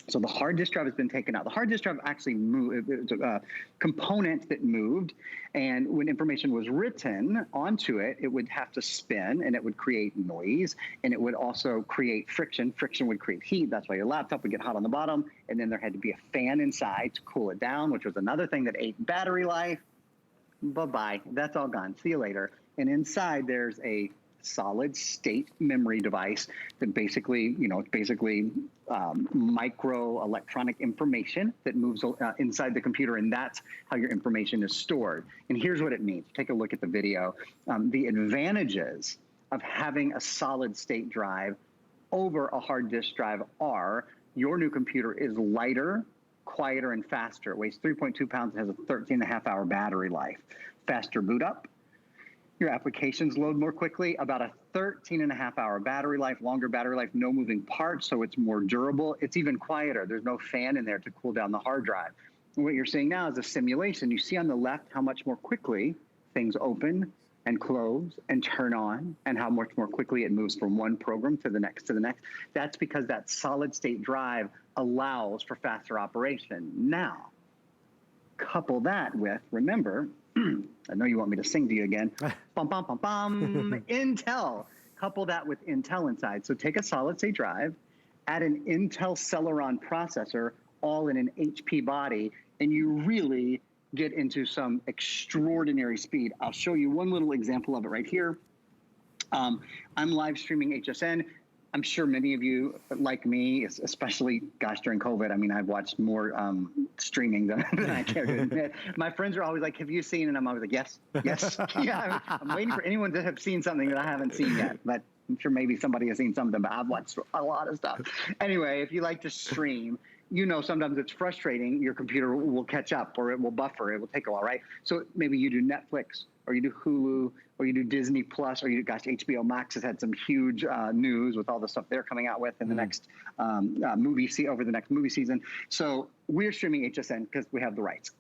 So the hard disk drive has been taken out. The hard disk drive actually moved, it was a component that moved, and when information was written onto it, it would have to spin, and it would create noise, and it would also create friction. Friction would create heat. That's why your laptop would get hot on the bottom, and then there had to be a fan inside to cool it down, which was another thing that ate battery life. Bye-bye. That's all gone. See you later. And inside, there's a solid state memory device that basically, it's basically micro electronic information that moves inside the computer, and that's how your information is stored. And here's what it means. Take a look at the video. The advantages of having a solid state drive over a hard disk drive are your new computer is lighter, quieter, and faster. It weighs 3.2 pounds and has a 13.5-hour battery life. Faster boot up. Your applications load more quickly, about a 13.5-hour battery life, longer battery life, no moving parts, so it's more durable. It's even quieter. There's no fan in there to cool down the hard drive. And what you're seeing now is a simulation. You see on the left how much more quickly things open and close and turn on, and how much more quickly it moves from one program to the next to the next. That's because that solid state drive allows for faster operation. Now, couple that with, remember, I know you want me to sing to you again. Bum, bum, bum, bum. Intel. Couple that with Intel inside. So take a solid state drive, add an Intel Celeron processor, all in an HP body, and you really get into some extraordinary speed. I'll show you one little example of it right here. I'm live streaming HSN. I'm sure many of you, like me, especially, gosh, during COVID, I mean, I've watched more streaming than I care to admit. My friends are always like, have you seen? And I'm always like, yes, yes. Yeah, I'm waiting for anyone to have seen something that I haven't seen yet. But I'm sure maybe somebody has seen something, but I've watched a lot of stuff. Anyway, if you like to stream, sometimes it's frustrating. Your computer will catch up, or it will buffer. It will take a while, right? So maybe you do Netflix, or you do Hulu, or you do Disney Plus, or HBO Max has had some huge news with all the stuff they're coming out with in the next over the next movie season. So we're streaming HSN because we have the rights.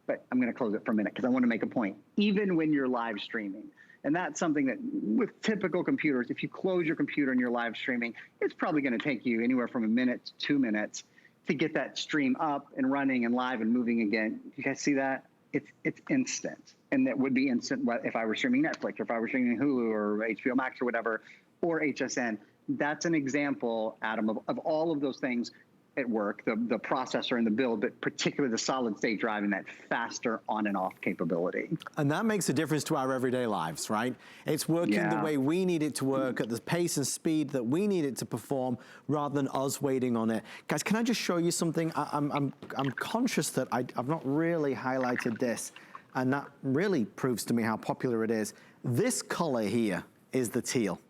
But I'm going to close it for a minute because I want to make a point. Even when you're live streaming, and that's something that with typical computers, if you close your computer and you're live streaming, it's probably going to take you anywhere from a minute to 2 minutes to get that stream up and running and live and moving again. You guys see that? It's instant. And that would be instant if I were streaming Netflix, or if I were streaming Hulu or HBO Max or whatever, or HSN. That's an example, Adam, of all of those things at work, the processor and the build, but particularly the solid state drive and that faster on and off capability. And that makes a difference to our everyday lives, right? It's working the way we need it to work, at the pace and speed that we need it to perform, rather than us waiting on it. Guys, can I just show you something? I'm conscious that I've not really highlighted this, and that really proves to me how popular it is. This color here is the teal.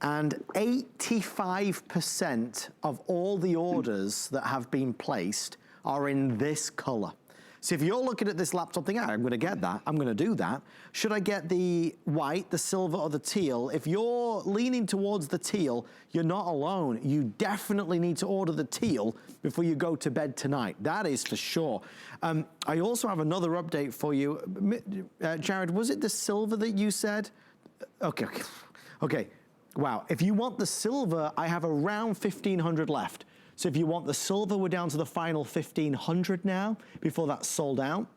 And 85% of all the orders that have been placed are in this color. So if you're looking at this laptop thinking, I'm gonna get that, I'm gonna do that. Should I get the white, the silver, or the teal? If you're leaning towards the teal, you're not alone. You definitely need to order the teal before you go to bed tonight. That is for sure. I also have another update for you. Jared, was it the silver that you said? Okay. Wow, if you want the silver, I have around 1,500 left. So if you want the silver, we're down to the final 1,500 now, before that's sold out.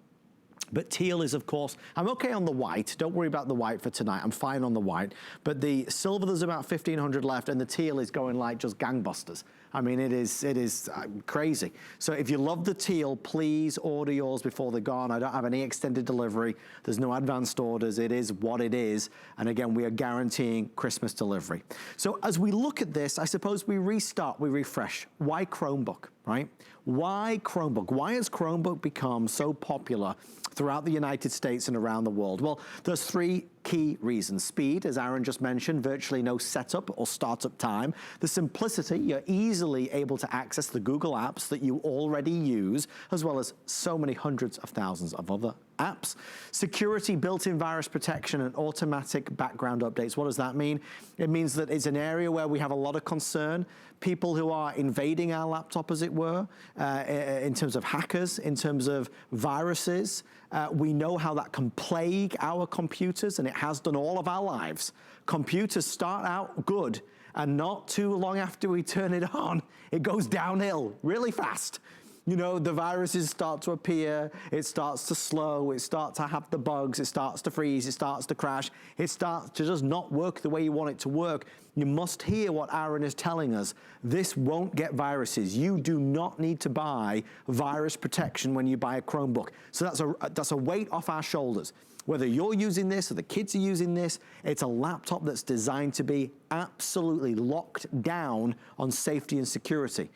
But teal is, of course, I'm okay on the white. Don't worry about the white for tonight. I'm fine on the white. But the silver, there's about 1,500 left, and the teal is going like just gangbusters. I mean, it is crazy. So if you love the teal, please order yours before they're gone. I don't have any extended delivery. There's no advanced orders. It is what it is. And again, we are guaranteeing Christmas delivery. So as we look at this, I suppose we restart, we refresh. Why Chromebook, right? Why Chromebook? Why has Chromebook become so popular throughout the United States and around the world? Well, there's three key reasons. Speed, as Aaron just mentioned, virtually no setup or startup time. The simplicity, you're easily able to access the Google apps that you already use, as well as so many hundreds of thousands of other apps. Security, built-in virus protection, and automatic background updates. What does that mean? It means that it's an area where we have a lot of concern. People who are invading our laptop, as it were, in terms of hackers, in terms of viruses. We know how that can plague our computers, and it has done all of our lives. Computers start out good, and not too long after we turn it on, it goes downhill really fast. You know, the viruses start to appear, it starts to slow, it starts to have the bugs, it starts to freeze, it starts to crash, it starts to just not work the way you want it to work. You must hear what Aaron is telling us. This won't get viruses. You do not need to buy virus protection when you buy a Chromebook. So that's a weight off our shoulders. Whether you're using this or the kids are using this, it's a laptop that's designed to be absolutely locked down on safety and security.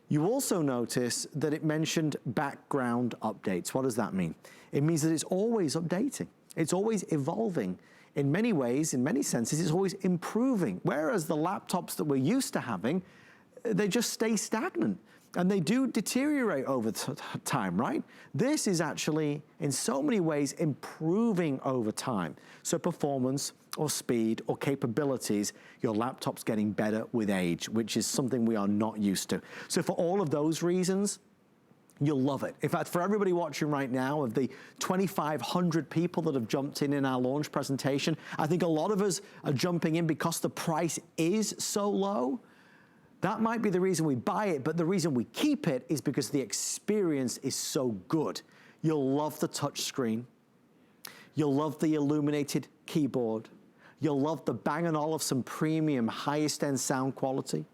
You also notice that it mentioned background updates. What does that mean? It means that it's always updating. It's always evolving. In many ways, in many senses, it's always improving. Whereas the laptops that we're used to having, they just stay stagnant. And they do deteriorate over time, right? This is actually, in so many ways, improving over time. So performance or speed or capabilities, your laptop's getting better with age, which is something we are not used to. So for all of those reasons, you'll love it. In fact, for everybody watching right now, of the 2,500 people that have jumped in our launch presentation, I think a lot of us are jumping in because the price is so low. That might be the reason we buy it, but the reason we keep it is because the experience is so good. You'll love the touch screen. You'll love the illuminated keyboard. You'll love the Bang & Olufsen premium highest end sound quality.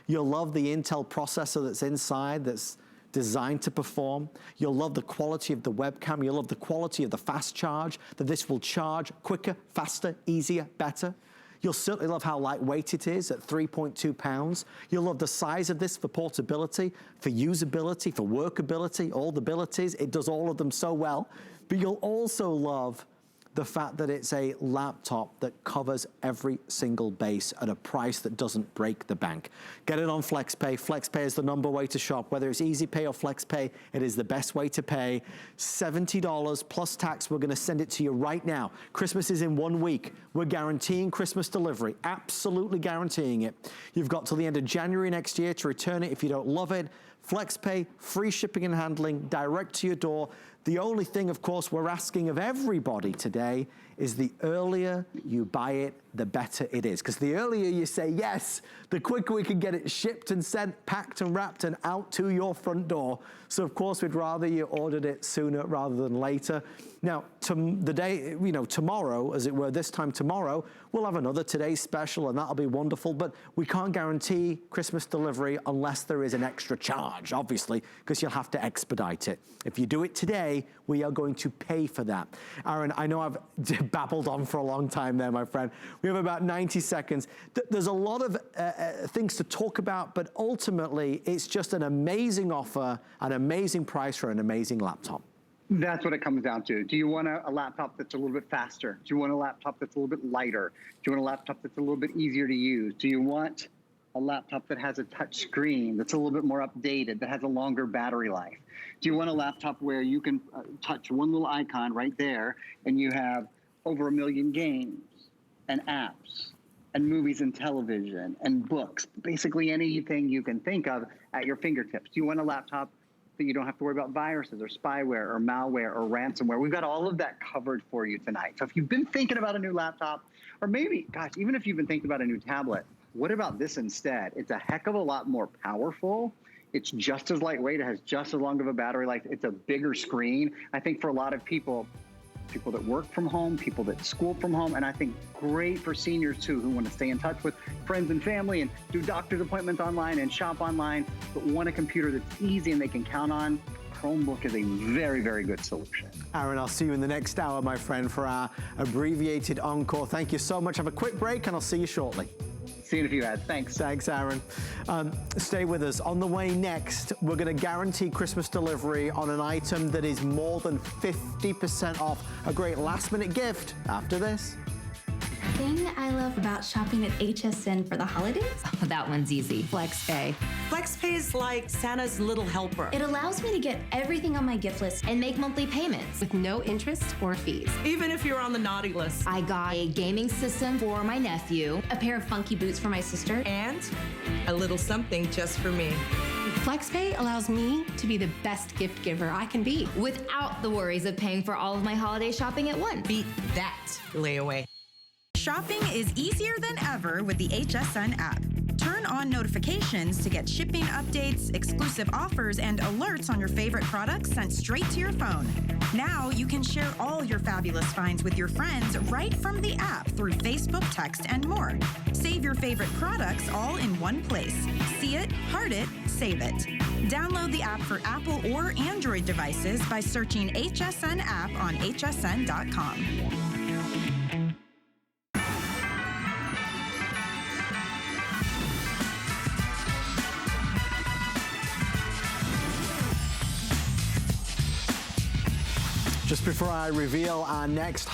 You'll love the Intel processor that's inside that's designed to perform. You'll love the quality of the webcam. You'll love the quality of the fast charge, that this will charge quicker, faster, easier, better. You'll certainly love how lightweight it is at 3.2 pounds. You'll love the size of this for portability, for usability, for workability, all the abilities. It does all of them so well. But you'll also love the fact that it's a laptop that covers every single base at a price that doesn't break the bank. Get it on FlexPay. FlexPay is the number way to shop. Whether it's Easy Pay or FlexPay, it is the best way to pay. $70 plus tax. We're going to send it to you right now. Christmas is in 1 week. We're guaranteeing Christmas delivery, absolutely guaranteeing it. You've got till the end of January next year to return it if you don't love it. FlexPay, free shipping and handling, direct to your door. The only thing, of course, we're asking of everybody today is the earlier you buy it, the better it is. Because the earlier you say yes, the quicker we can get it shipped and sent, packed and wrapped and out to your front door. So, of course, we'd rather you ordered it sooner rather than later. Now, tomorrow, as it were, this time tomorrow, we'll have another Today's Special, and that'll be wonderful. But we can't guarantee Christmas delivery unless there is an extra charge, obviously, because you'll have to expedite it. If you do it today, we are going to pay for that. Aaron, I know I've babbled on for a long time there, my friend. We have about 90 seconds. There's a lot of things to talk about, but ultimately, it's just an amazing offer, an amazing price for an amazing laptop. That's what it comes down to. Do you want a laptop that's a little bit faster? Do you want a laptop that's a little bit lighter? Do you want a laptop that's a little bit easier to use? Do you want a laptop that has a touch screen, that's a little bit more updated, that has a longer battery life? Do you want a laptop where you can touch one little icon right there and you have over 1 million games and apps and movies and television and books, basically anything you can think of at your fingertips? Do you want a laptop that you don't have to worry about viruses or spyware or malware or ransomware? We've got all of that covered for you tonight. So if you've been thinking about a new laptop, or maybe, gosh, even if you've been thinking about a new tablet, what about this instead? It's a heck of a lot more powerful. It's just as lightweight. It has just as long of a battery life. It's a bigger screen. I think for a lot of people, people that work from home, people that school from home, and I think great for seniors too, who want to stay in touch with friends and family and do doctor's appointments online and shop online, but want a computer that's easy and they can count on. Chromebook is a very, very good solution. Aaron, I'll see you in the next hour, my friend, for our abbreviated encore. Thank you so much. Have a quick break and I'll see you shortly. See you in a few ads. Thanks. Thanks, Aaron. Stay with us. On the way next, we're going to guarantee Christmas delivery on an item that is more than 50% off. A great last-minute gift after this. The thing I love about shopping at HSN for the holidays? Oh, that one's easy. FlexPay. FlexPay is like Santa's little helper. It allows me to get everything on my gift list And make monthly payments with no interest or fees. Even if you're on the naughty list. I got a gaming system for my nephew, a pair of funky boots for my sister, And a little something just for me. FlexPay allows me to be the best gift giver I can be. without the worries of paying for all of my holiday shopping at once. Beat that layaway. Shopping is easier than ever with the HSN app. Turn on notifications to get shipping updates, exclusive offers, and alerts on your favorite products sent straight to your phone. Now you can share all your fabulous finds with your friends right from the app through Facebook, text, and more. Save your favorite products all in one place. See it, heart it, save it. Download the app for Apple or Android devices by searching HSN app on hsn.com. Just before I reveal our next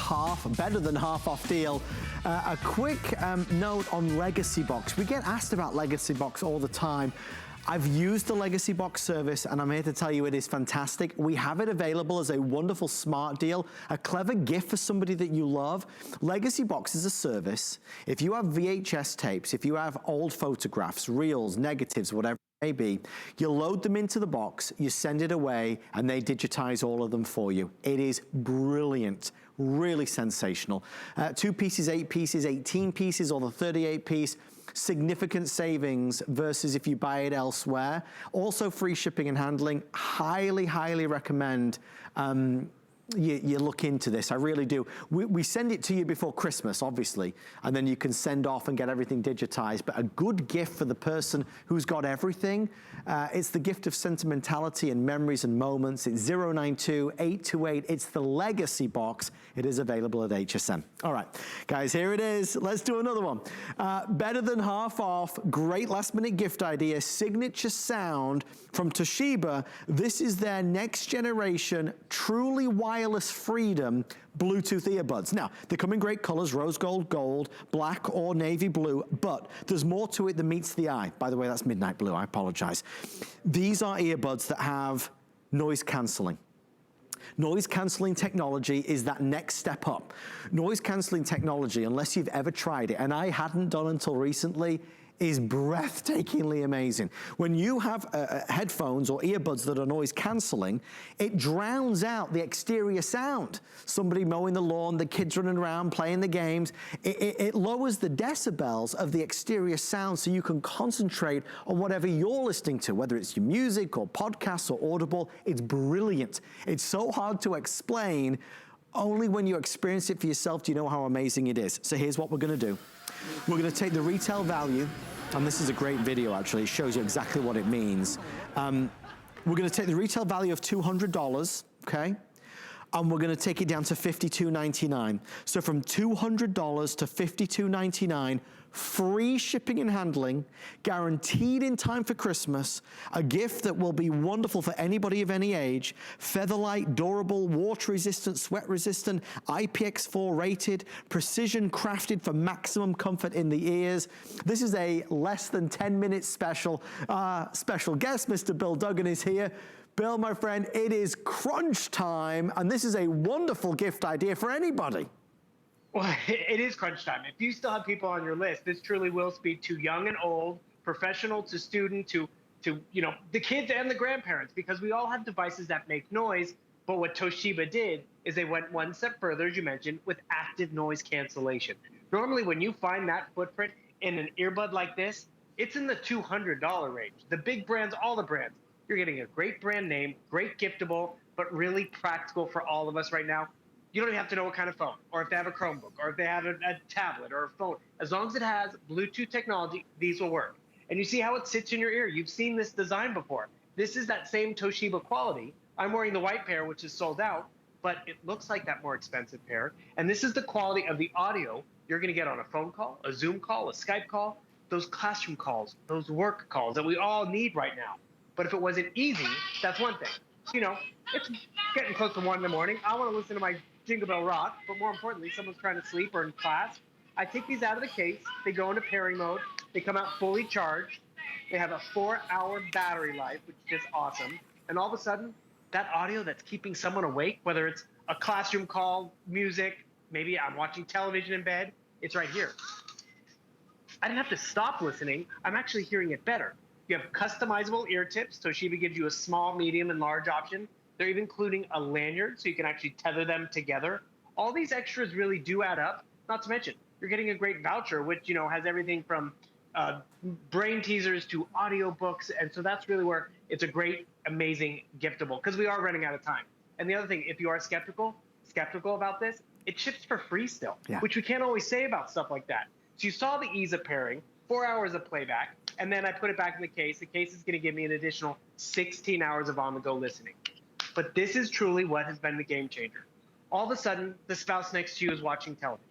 better than half off deal, a quick note on Legacy Box. We get asked about Legacy Box all the time. I've used the Legacy Box service and I'm here to tell you it is fantastic. We have it available as a wonderful smart deal, a clever gift for somebody that you love. Legacy Box is a service. If you have VHS tapes, if you have old photographs, reels, negatives, whatever it may be, you load them into the box, you send it away, and they digitize all of them for you. It is brilliant. Really sensational. 2 pieces, 8 pieces, 18 pieces, or the 38 piece. Significant savings versus if you buy it elsewhere. Also free shipping and handling. Highly, highly recommend you look into this. I really do. We send it to you before Christmas, obviously, and then you can send off and get everything digitized. But a good gift for the person who's got everything. It's the gift of sentimentality and memories and moments. It's 092-828. It's the Legacy Box. It is available at HSN. All right, guys, here it is. Let's do another one. Better than half off. Great last minute gift idea. Signature sound from Toshiba. This is their next generation, truly wireless freedom Bluetooth earbuds. Now, they come in great colors, rose gold, gold, black, or navy blue, but there's more to it than meets the eye. By the way, that's midnight blue, I apologize. These are earbuds that have noise canceling. Noise canceling technology is that next step up. Noise canceling technology, unless you've ever tried it, and I hadn't done until recently, is breathtakingly amazing. When you have headphones or earbuds that are noise canceling, it drowns out the exterior sound. Somebody mowing the lawn, the kids running around, playing the games. It lowers the decibels of the exterior sound so you can concentrate on whatever you're listening to, whether it's your music or podcasts or Audible. It's brilliant. It's so hard to explain. Only when you experience it for yourself do you know how amazing it is. So here's what we're gonna do. We're gonna take the retail value, and this is a great video actually, it shows you exactly what it means. We're gonna take the retail value of $200, okay? And we're gonna take it down to $52.99. So from $200 to $52.99, free shipping and handling, guaranteed in time for Christmas, a gift that will be wonderful for anybody of any age, featherlight, durable, water resistant, sweat resistant, IPX4 rated, precision crafted for maximum comfort in the ears. This is a less than 10-minute special. Special guest, Mr. Bill Duggan is here. Bill, my friend, it is crunch time, and this is a wonderful gift idea for anybody. Well, it is crunch time. If you still have people on your list, this truly will speak to young and old, professional to student, to you know, the kids and the grandparents, because we all have devices that make noise. But what Toshiba did is they went one step further, as you mentioned, with active noise cancellation. Normally, when you find that footprint in an earbud like this, it's in the $200 range. The big brands, all the brands, you're getting a great brand name, great giftable, but really practical for all of us right now. You don't even have to know what kind of phone, or if they have a Chromebook, or if they have a tablet or a phone. As long as it has Bluetooth technology, these will work. And you see how it sits in your ear. You've seen this design before. This is that same Toshiba quality. I'm wearing the white pair, which is sold out, but it looks like that more expensive pair. And this is the quality of the audio you're going to get on a phone call, a Zoom call, a Skype call, those classroom calls, those work calls that we all need right now. But if it wasn't easy, that's one thing. You know, it's getting close to 1 in the morning. I want to listen to my Jingle Bell Rock, but more importantly, someone's trying to sleep or in class. I take these out of the case. They go into pairing mode. They come out fully charged. They have a 4-hour battery life, which is just awesome. And all of a sudden, that audio that's keeping someone awake, whether it's a classroom call, music, maybe I'm watching television in bed, it's right here. I didn't have to stop listening. I'm actually hearing it better. You have customizable ear tips. Toshiba gives you a small, medium, and large option. They're even including a lanyard, so you can actually tether them together. All these extras really do add up. Not to mention, you're getting a great voucher, which, you know, has everything from brain teasers to audiobooks. And so that's really where it's a great, amazing giftable, because we are running out of time. And the other thing, if you are skeptical about this, it ships for free still, which we can't always say about stuff like that. So you saw the ease of pairing, 4 hours of playback, and then I put it back in the case. The case is going to give me an additional 16 hours of on-the-go listening. But this is truly what has been the game changer. All of a sudden, the spouse next to you is watching television.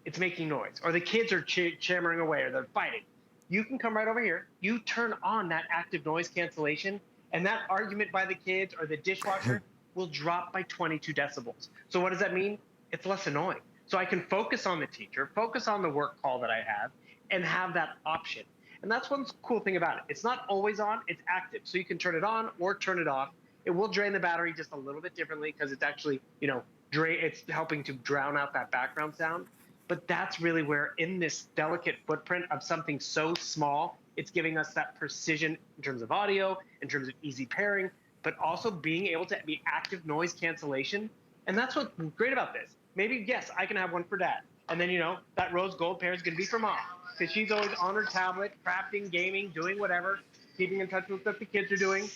It's making noise, or the kids are chammering away, or they're fighting. You can come right over here. You turn on that active noise cancellation, and that argument by the kids or the dishwasher will drop by 22 decibels. So what does that mean? It's less annoying. So I can focus on the teacher, focus on the work call that I have, and have that option. And that's one cool thing about it. It's not always on, it's active. So you can turn it on or turn it off. It will drain the battery just a little bit differently because it's actually, you know, it's helping to drown out that background sound. But that's really where, in this delicate footprint of something so small, it's giving us that precision in terms of audio, in terms of easy pairing, but also being able to be active noise cancellation. And that's what's great about this. Maybe, yes, I can have one for dad. And then, you know, that rose gold pair is going to be for mom, because she's always on her tablet, crafting, gaming, doing whatever, keeping in touch with what the kids are doing.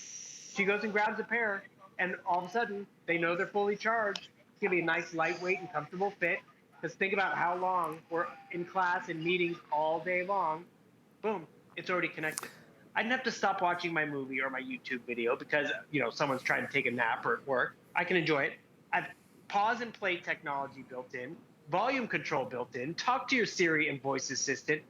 She goes and grabs a pair, and all of a sudden, they know they're fully charged. It's going to be a nice, lightweight, and comfortable fit. Because think about how long we're in class and meetings all day long. Boom, it's already connected. I didn't have to stop watching my movie or my YouTube video because, you know, someone's trying to take a nap or at work. I can enjoy it. I've pause and play technology built in, volume control built in, talk to your Siri and voice assistant.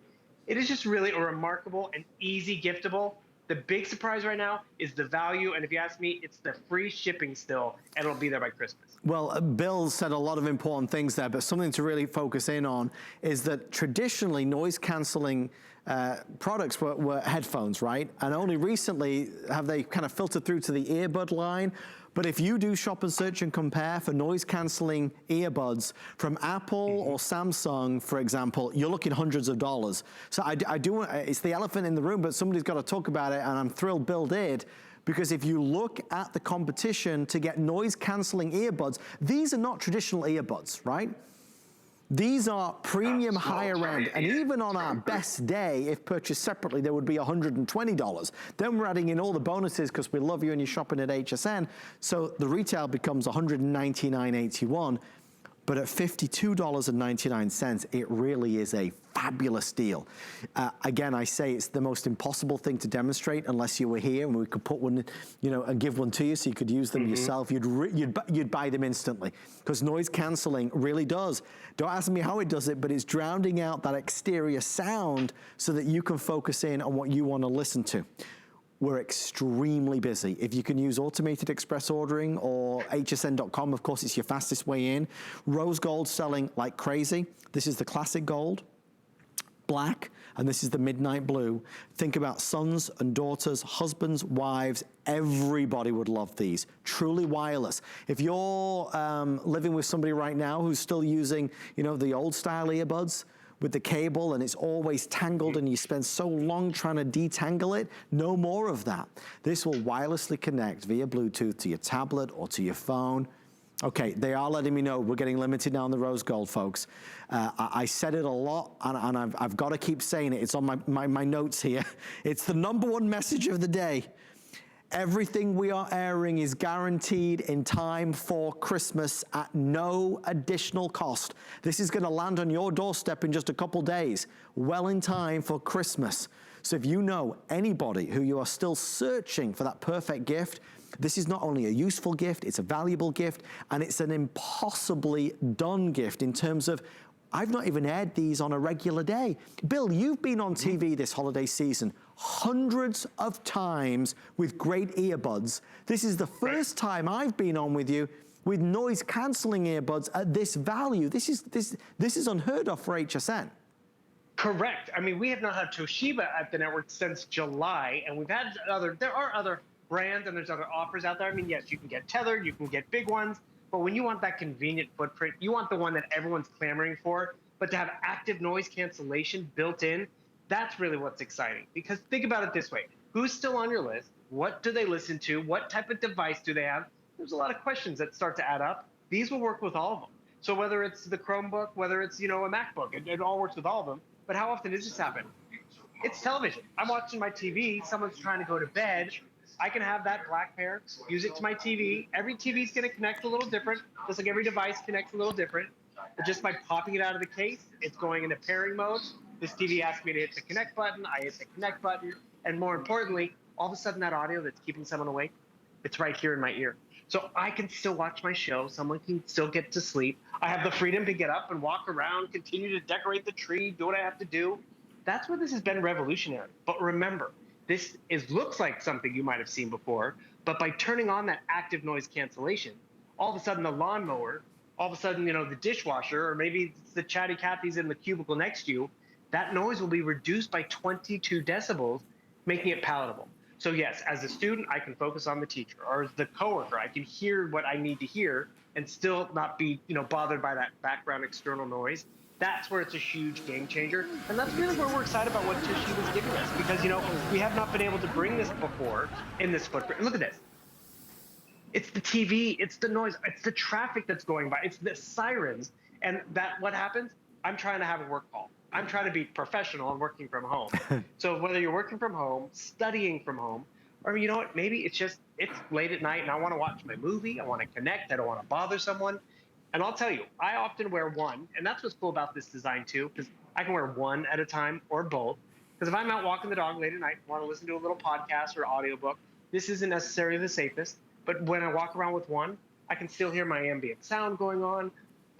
It is just really a remarkable and easy giftable. The big surprise right now is the value, and if you ask me, it's the free shipping still, and it'll be there by Christmas. Well, Bill said a lot of important things there, but something to really focus in on is that traditionally noise-canceling products were headphones, right? And only recently have they kind of filtered through to the earbud line. But if you do shop and search and compare for noise-canceling earbuds from Apple or Samsung, for example, you're looking hundreds of dollars. So I do want, it's the elephant in the room, but somebody's got to talk about it, and I'm thrilled Bill did, because if you look at the competition to get noise-canceling earbuds, these are not traditional earbuds, right? These are premium higher end, and even on our best day, if purchased separately, they would be $120. Then we're adding in all the bonuses because we love you and you're shopping at HSN, so the retail becomes $199.81. But at $52.99, it really is a fabulous deal. Again, I say it's the most impossible thing to demonstrate unless you were here and we could put one, you know, and give one to you so you could use them yourself. You'd buy them instantly, because noise canceling really does. Don't ask me how it does it, but it's drowning out that exterior sound so that you can focus in on what you want to listen to. We're extremely busy. If you can use automated express ordering or hsn.com, of course, it's your fastest way in. Rose gold selling like crazy. This is the classic gold, black, and this is the midnight blue. Think about sons and daughters, husbands, wives, everybody would love these. Truly wireless. If you're living with somebody right now who's still using, you know, the old style earbuds, with the cable and it's always tangled and you spend so long trying to detangle it, no more of that. This will wirelessly connect via Bluetooth to your tablet or to your phone. Okay, they are letting me know we're getting limited now on the rose gold, folks. I said it a lot, and I've got to keep saying it. It's on my notes here. It's the #1 message of the day. Everything we are airing is guaranteed in time for Christmas at no additional cost. This is gonna land on your doorstep in just a couple days, well in time for Christmas. So if you know anybody who you are still searching for that perfect gift, this is not only a useful gift, it's a valuable gift, and it's an impossibly done gift in terms of, I've not even aired these on a regular day. Bill, you've been on TV this holiday season hundreds of times with great earbuds. This is the first time I've been on with you with noise canceling earbuds at this value. This is unheard of for HSN. Correct. I mean, we have not had Toshiba at the network since July, and we've had there are other brands and there's other offers out there. I mean, yes, you can get tethered, you can get big ones, but when you want that convenient footprint, you want the one that everyone's clamoring for, but to have active noise cancellation built in, that's really what's exciting. Because think about it this way, who's still on your list? What do they listen to? What type of device do they have? There's a lot of questions that start to add up. These will work with all of them. So whether it's the Chromebook, whether it's, a MacBook, it all works with all of them. But how often does this happen? It's television. I'm watching my TV, someone's trying to go to bed, I can have that black pair, use it to my TV. Every TV is going to connect a little different, just like every device connects a little different. But just by popping it out of the case, it's going into pairing mode. This TV asks me to hit the connect button. I hit the connect button. And more importantly, all of a sudden that audio that's keeping someone awake, it's right here in my ear. So I can still watch my show. Someone can still get to sleep. I have the freedom to get up and walk around, continue to decorate the tree, do what I have to do. That's where this has been revolutionary. But remember, this looks like something you might have seen before, but by turning on that active noise cancellation, all of a sudden the lawnmower, all of a sudden, the dishwasher, or maybe it's the chatty Cathy's in the cubicle next to you, that noise will be reduced by 22 decibels, making it palatable. So yes, as a student, I can focus on the teacher, or as the coworker, I can hear what I need to hear and still not be, bothered by that background external noise. That's where it's a huge game changer. And that's really where we're excited about what Toshiba's giving us, because, we have not been able to bring this before in this footprint. Look at this. It's the TV, it's the noise, it's the traffic that's going by, it's the sirens. And what happens? I'm trying to have a work call. I'm trying to be professional and working from home. So whether you're working from home, studying from home, or maybe it's late at night and I want to watch my movie, I want to connect, I don't want to bother someone. And I'll tell you, I often wear one, and that's what's cool about this design too, because I can wear one at a time or both. Because if I'm out walking the dog late at night, want to listen to a little podcast or audiobook, this isn't necessarily the safest. But when I walk around with one, I can still hear my ambient sound going on.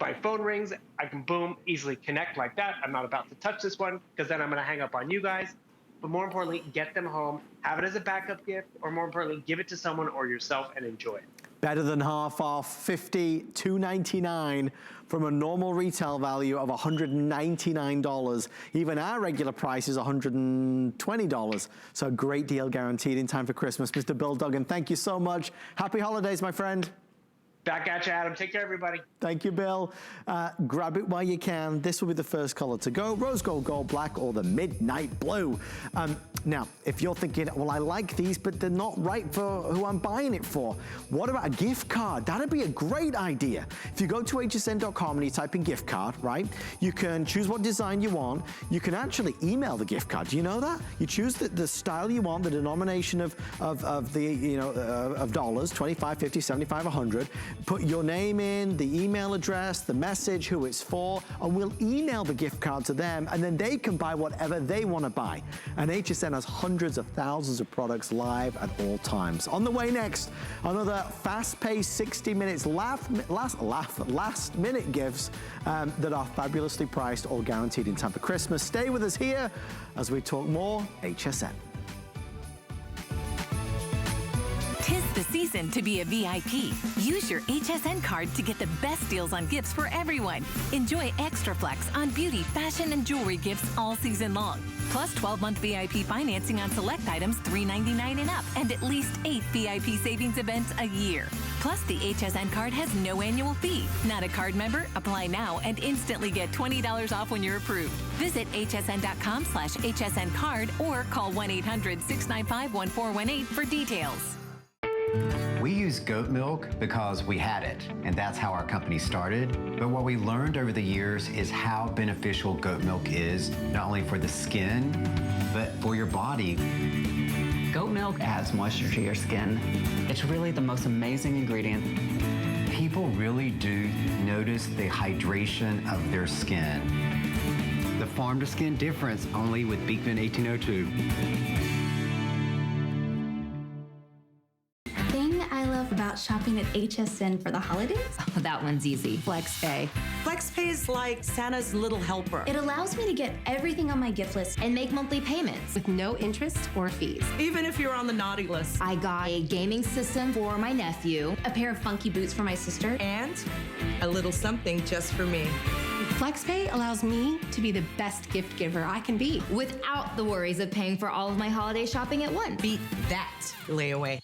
My phone rings, I can boom, easily connect like that. I'm not about to touch this one because then I'm going to hang up on you guys. But more importantly, get them home, have it as a backup gift, or more importantly, give it to someone or yourself and enjoy it. Better than half off, $52.99 from a normal retail value of $199. Even our regular price is $120. So a great deal guaranteed in time for Christmas. Mr. Bill Duggan, thank you so much. Happy holidays, my friend. Back at you, Adam. Take care, everybody. Thank you, Bill. Grab it while you can. This will be the first color to go. Rose gold, gold black, or the midnight blue. Now, if you're thinking, well, I like these, but they're not right for who I'm buying it for. What about a gift card? That'd be a great idea. If you go to hsn.com and you type in gift card, right? You can choose what design you want. You can actually email the gift card. Do you know that? You choose the style you want, the denomination of dollars, 25, 50, 75, 100. Put your name in, the email address, the message, who it's for, and we'll email the gift card to them, and then they can buy whatever they want to buy. And HSN has hundreds of thousands of products live at all times. On the way next, another fast-paced 60 minutes last minute gifts that are fabulously priced or guaranteed in time for Christmas. Stay with us here as we talk more HSN. Tis the season to be a VIP. Use your HSN card to get the best deals on gifts for everyone. Enjoy extra flex on beauty, fashion, and jewelry gifts all season long. Plus 12-month VIP financing on select items $3.99 and up, and at least 8 VIP savings events a year. Plus, the HSN card has no annual fee. Not a card member? Apply now and instantly get $20 off when you're approved. Visit hsn.com/HSN card or call 1-800-695-1418 for details. We use goat milk because we had it, and that's how our company started. But what we learned over the years is how beneficial goat milk is, not only for the skin, but for your body. Goat Goat milk adds moisture to your skin. It's really the most amazing ingredient. People really do notice the hydration of their skin. The farm to skin difference only with Beekman 1802. Thing I love about shopping at HSN for the holidays? Oh, that one's easy. FlexPay. FlexPay is like Santa's little helper. It allows me to get everything on my gift list And make monthly payments. with no interest or fees. Even if you're on the naughty list. I got a gaming system for my nephew. a pair of funky boots for my sister. And a little something just for me. FlexPay allows me to be the best gift giver I can be. Without the worries of paying for all of my holiday shopping at once. Beat that layaway.